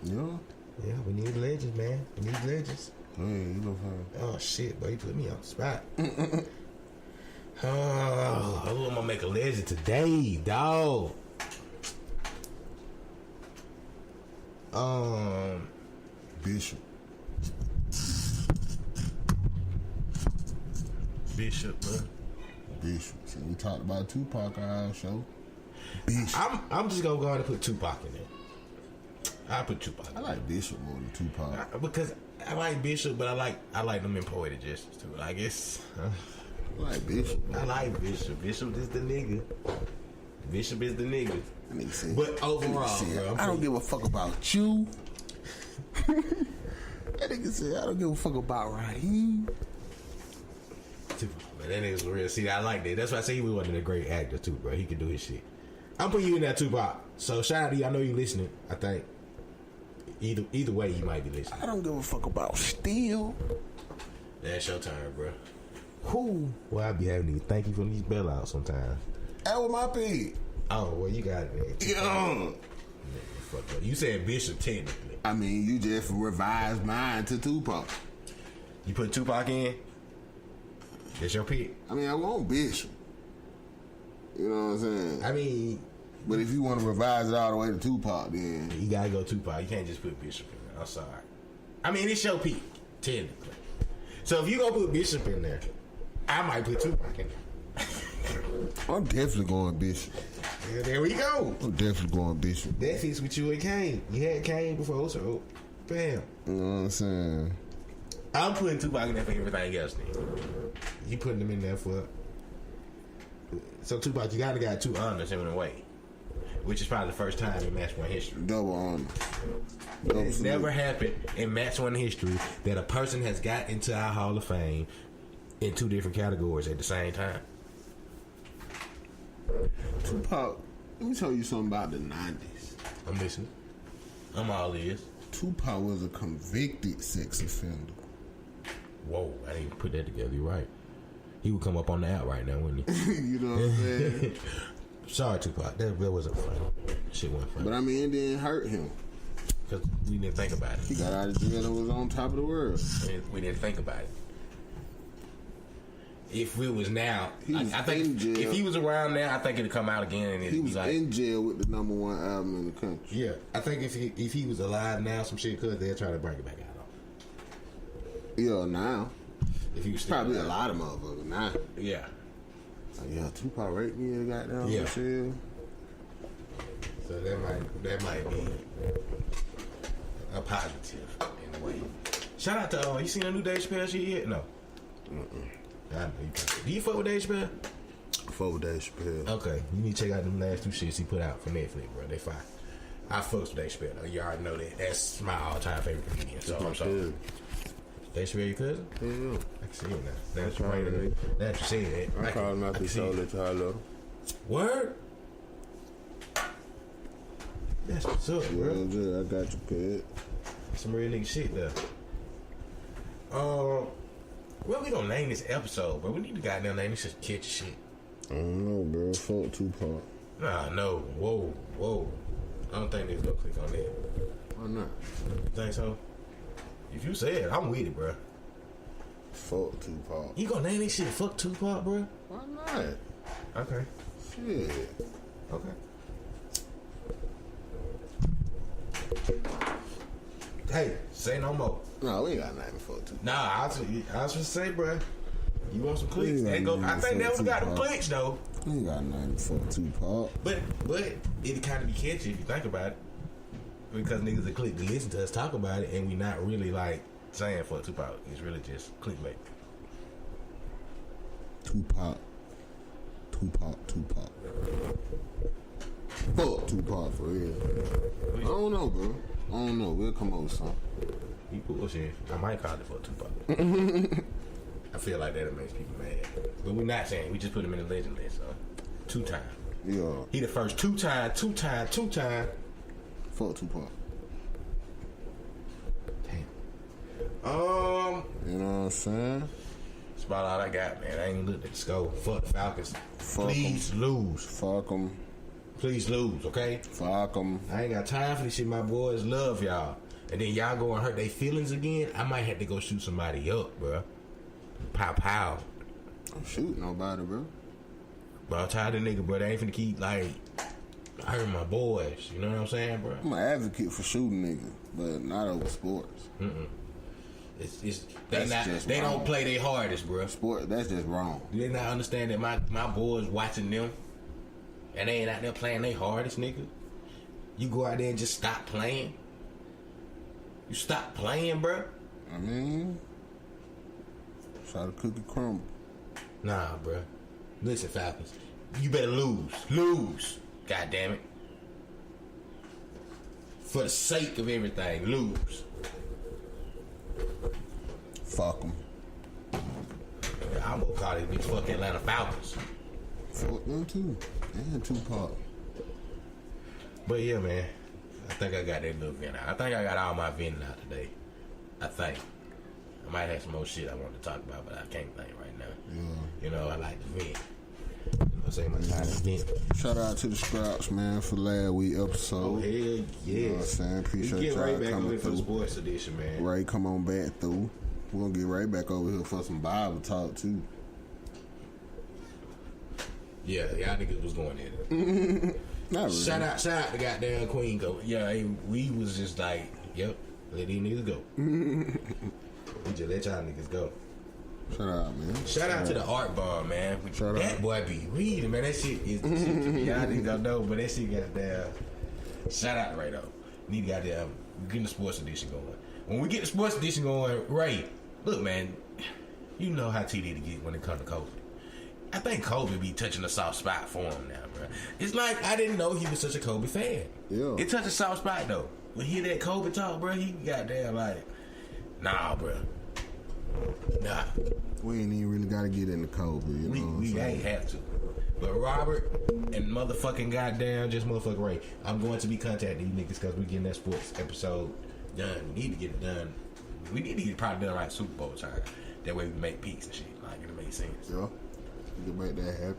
S6: Yeah.
S1: Yeah, we need legends, man. We need legends.
S6: Hey, you know how.
S1: Oh shit, boy, you put me on the spot. Oh, I'm gonna make a legend today, dog.
S6: Bishop.
S1: Bishop, bro.
S6: Bishop. So we talked about Tupac on our show. Bishop.
S1: I'm just gonna go ahead and put Tupac in there. I put Tupac.
S6: I like Bishop more than Tupac
S1: because I like Bishop, but I like them in Poetic Justice too. Like it's.
S6: I like Bishop.
S1: I like Bishop. Bishop is the nigga. Bishop is the nigga. But overall, bro,
S6: I don't give a fuck about you. That nigga said, I don't give a fuck about Raheem.
S1: Man, that nigga's real. See, I like that. That's why I say he was one of the great actors too, bro. He could do his shit. I'm putting you in that Tupac. So shout out to you. I know you listening. I think either way you might be listening.
S6: I don't give a fuck about Steel.
S1: That's your turn, bro. Who? Well, I be having to thank you for these bailouts sometimes.
S6: That was my pig.
S1: Oh, well, you got it, man.
S6: Yeah.
S1: Fuck up. You said Bishop technically.
S6: I mean, you just revised mine to Tupac.
S1: You put Tupac in? That's your pick?
S6: I mean, I want Bishop. You know what I'm saying?
S1: I mean...
S6: But if you want to revise it all the way to Tupac, then...
S1: You gotta go Tupac. You can't just put Bishop in there. I'm sorry. I mean, it's your pick, technically. So if you gonna put Bishop in there, I might put Tupac in there.
S6: I'm definitely going Bishop.
S1: Yeah, there we go.
S6: I'm definitely going Bishop.
S1: That fits with you and Kane. You had Kane before, so bam.
S6: You know what I'm saying?
S1: I'm putting Tupac in there for everything else, nigga. You putting him in there for... So Tupac, you gotta got 2 honors in a way. Which is probably the first time in Match 1 history.
S6: Double honor.
S1: It's never happened in Match 1 history that a person has got into our Hall of Fame in 2 different categories at the same time.
S6: Tupac, let me tell you something about the 90s.
S1: I'm listening. I'm all ears.
S6: Tupac was a convicted sex offender.
S1: Whoa, I didn't even put that together. You're right. He would come up on the app right now, wouldn't he?
S6: You know what I'm saying?
S1: Sorry, Tupac. That wasn't funny. Shit wasn't funny.
S6: But I mean, it didn't hurt him.
S1: Because we didn't think about it.
S6: He got out of jail and was on top of the world.
S1: We didn't think about it. If it was now, I think if he was around now, I think it'd come out again. And
S6: he was
S1: like,
S6: in jail with the #1 album in the country.
S1: Yeah, I think if he was alive now, some shit could they'll try to bring it back out.
S6: Yeah, now.
S1: If he was
S6: probably alive. A lot of motherfuckers now.
S1: Yeah.
S6: Like, yeah, Tupac raped me and got down
S1: yeah.
S6: Shit.
S1: So that might be a positive in a way. Shout out to you seen a new Dave Chappelle shit yet? No. Do you fuck with Dave Chappelle?
S6: fuck with Dave Chappelle.
S1: Okay, you need to check out them last 2 shits he put out for Netflix, bro. They fine. I fucks with Dave Chappelle, though. You already know that. That's my all-time favorite comedian. So I'm sorry. Dave Chappelle, your cousin?
S6: Yeah.
S1: I can see it now. That's right. Now that you say that.
S6: I call him after the show, let y'all know.
S1: Word? That's what's up, bro.
S6: Yeah, I got you, kid.
S1: Some real nigga shit, though. What we gonna name this episode, bro? We need to goddamn name this shit catch shit.
S6: I don't know, bro. Fuck Tupac.
S1: Nah, no. Whoa. I don't think they's gonna click on that.
S6: Why not?
S1: You think so? If you say it, I'm with it, bro.
S6: Fuck Tupac.
S1: You gonna name this shit fuck Tupac, bro?
S6: Why not?
S1: Okay.
S6: Shit.
S1: Okay. Hey, say no more.
S6: No, we ain't got nothing for Tupac.
S1: Nah, I was just say, bro. You want some clicks? I think that one got them clicks though.
S6: We ain't got nothing for Tupac.
S1: But it kind of be catchy if you think about it, because niggas that click to listen to us talk about it, and we not really like saying fuck Tupac. It's really just clickbait.
S6: Tupac. Fuck Tupac for real. I don't know, bro. I don't know. We'll come up with something.
S1: You bullshit. I might call it fuck Tupac. I feel like that makes people mad. But we're not saying. We just put him in the legend list. So 2 times.
S6: Yeah.
S1: He the first 2 times.
S6: Fuck Tupac.
S1: Damn.
S6: You know what I'm saying?
S1: That's about all I got, man. I ain't looked at the score. Fuck the Falcons. Please lose.
S6: Fuck them.
S1: Please lose, okay?
S6: Fuck them.
S1: I ain't got time for this shit. My boys love y'all. And then y'all go and hurt their feelings again. I might have to go shoot somebody up, bro. Pow.
S6: I'm shooting nobody, bro.
S1: But I'm tired of nigga, bro. They ain't finna keep, like, hurting my boys. You know what I'm saying, bro?
S6: I'm an advocate for shooting niggas, but not over sports.
S1: They don't play their hardest, bro.
S6: Sport, that's just wrong.
S1: Do they not understand that my boys watching them and they ain't out there playing their hardest, nigga? You go out there and just stop playing? You stop playing, bro?
S6: I mean, try to cook a crumble.
S1: Nah, bro. Listen, Falcons. You better lose. Lose. God damn it. For the sake of everything, lose.
S6: Fuck them.
S1: I'm gonna call this bitch fuck Atlanta Falcons.
S6: Fuck them too. And Tupac.
S1: But yeah, man. I think I got that little vent out. I think I got all my venting out today. I think. I might have some more shit I want to talk about, but I can't think right now.
S6: Yeah.
S1: You know, I like to vent. You know what I'm saying? My time to vent.
S6: Shout out to the Scrouts, man, for last week episode.
S1: Oh, hell yes.
S6: You know what I'm saying? Appreciate y'all
S1: right back
S6: coming
S1: over for the
S6: through.
S1: sports edition, man.
S6: Ray, come on back through. We're going to get right back over here for some Bible talk, too.
S1: Yeah, y'all niggas was going in.
S6: Not really.
S1: Shout out to goddamn Queen Go. Yeah, we was just like, yep, let these niggas go. We just let y'all niggas go.
S6: Shout out, man.
S1: Shout out to the Art Bomb, man.
S6: Shout
S1: that
S6: out.
S1: Boy be reading, man. That shit is the shit to me. Y'all niggas don't know, but that shit got down. Shout out to Ray, though. Need to goddamn get the sports edition going. When we get the sports edition going, Ray, look, man, you know how TD to get when it comes to COVID. I think Kobe be touching a soft spot for him now, bro. It's like I didn't know he was such a Kobe fan.
S6: Yeah.
S1: It touched a soft spot, though. When he hear that Kobe talk, bro, he got down like, nah, bro. Nah.
S6: We ain't even really got to get into Kobe, you know what I'm
S1: We
S6: saying?
S1: ain't have to. But Robert and motherfucking goddamn just motherfucking Ray, I'm going to be contacting you niggas because we getting that sports episode done. We need to get it done. We need to get it probably done like Super Bowl time. That way we can make peace and shit. Like, it'll make sense.
S6: Yeah. We can make that happen.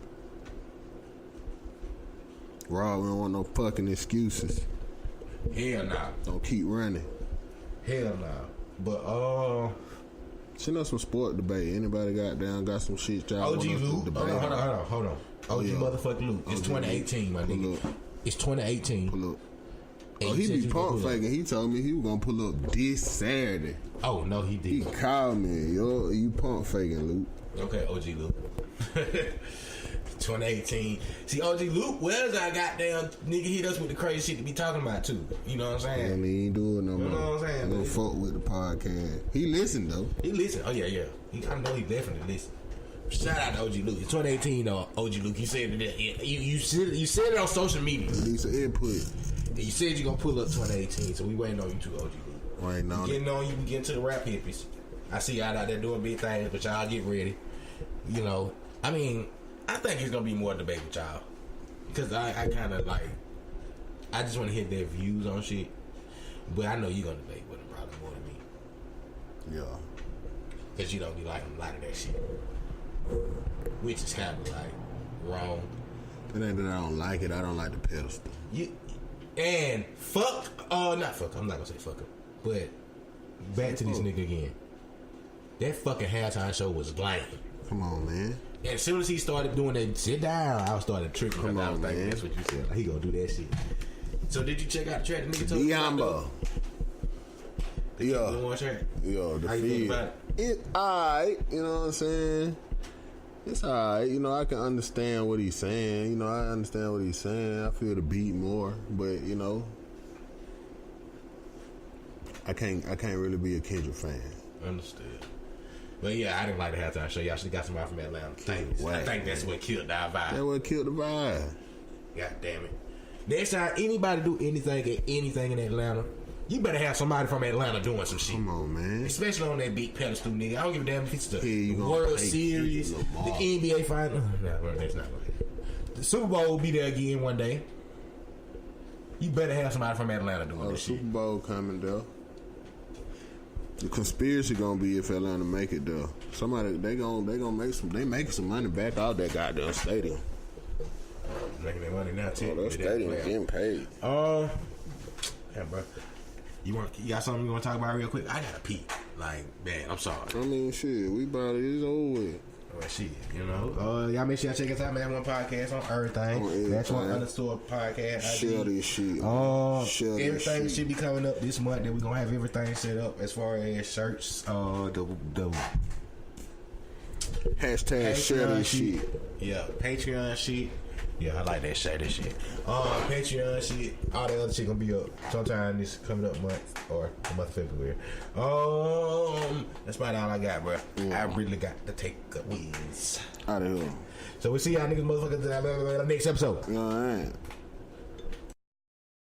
S6: Raw, we don't want no fucking excuses.
S1: Hell nah.
S6: Don't keep running.
S1: Hell nah. But,
S6: send us some sport debate. Anybody got some shit y'all
S1: OG
S6: want us to
S1: Luke.
S6: debate?
S1: Hold on. OG motherfucking Luke. It's 2018, my nigga. It's 2018.
S6: Pull up. Oh, he be pump faking. He told me he was gonna pull up this Saturday.
S1: Oh, no, he did.
S6: He called me. Yo, you pump faking, Luke.
S1: Okay, OG Luke. 2018. See, OG Luke was our goddamn nigga hit us with the crazy shit to be talking about, too. You know what I'm saying?
S6: And he ain't doing no more.
S1: You know what I'm saying?
S6: He don't fuck with the podcast. He listened, though.
S1: He listened. Oh, yeah. I know he definitely listened. Shout out to OG Luke. It's 2018 though. OG Luke, you said it. You said it on social media.
S6: Need some input.
S1: And you said you gonna pull up 2018, so we waiting on you too, OG Luke.
S6: Waiting on
S1: Getting on you, we getting to the rap hippies. I see y'all out there doing big things, but y'all get ready. You know, I mean, I think it's gonna be more debate with y'all because I kind of like. I just want to hear their views on shit, but I know you're gonna debate with them probably more than me.
S6: Yeah.
S1: Because you don't be liking a lot of that shit. Which is kind of like wrong.
S6: It ain't that I don't like it. I don't like the pedestal.
S1: And fuck. Not fuck. I'm not going to say fuck him. But back to this nigga again. That fucking halftime show was lame.
S6: Come on, man.
S1: And as soon as he started doing that sit down, I started tripping.
S6: Come on,
S1: I was thinking,
S6: man.
S1: that's what you said. Like, he going to do that shit. So did you check out the track the nigga told you
S6: Diambo.
S1: Yeah.
S6: Yo, the
S1: How you feel about it?
S6: It alright, you know what I'm saying? It's alright, you know, I can understand what he's saying. You know, I understand what he's saying. I feel the beat more, but you know, I can't really be a Kendrick fan.
S1: Understood. But yeah, I didn't like the halftime show. Y'all should have got somebody from Atlanta. I think that's what killed our vibe.
S6: That's what killed the vibe.
S1: God damn it. Next time anybody do anything in Atlanta, you better have somebody from Atlanta doing some shit.
S6: Come on, man.
S1: Especially on that big pedestal, nigga. I don't give a damn if it's the World Series, the NBA Final. No, that's not okay. The Super Bowl will be there again one day. You better have somebody from Atlanta doing this shit.
S6: Super Bowl coming, though. The conspiracy gonna be if Atlanta make it, though. Somebody, they making some money back out that goddamn stadium.
S1: Making their money now, too.
S6: Oh, that stadium getting paid.
S1: Yeah, bro. You got something you want to talk about real quick? I gotta pee. Like, man, I'm sorry.
S6: I mean, shit, we about it. It's over with.
S1: Well, shit, you know. Y'all make sure y'all check us out, man. One podcast on everything. That's one _podcast.
S6: Share this shit.
S1: Everything should be coming up this month. That we're gonna have everything set up as far as shirts. The
S6: hashtag share this shit.
S1: Yeah, Patreon shit. Yeah, I like that shit. Patreon shit. All that other shit gonna be up sometime this coming up month or the month of February. That's about all I got, bro. I really got to take a whiz.
S6: Out of here.
S1: So we'll see y'all niggas motherfuckers in the next episode.
S6: All right.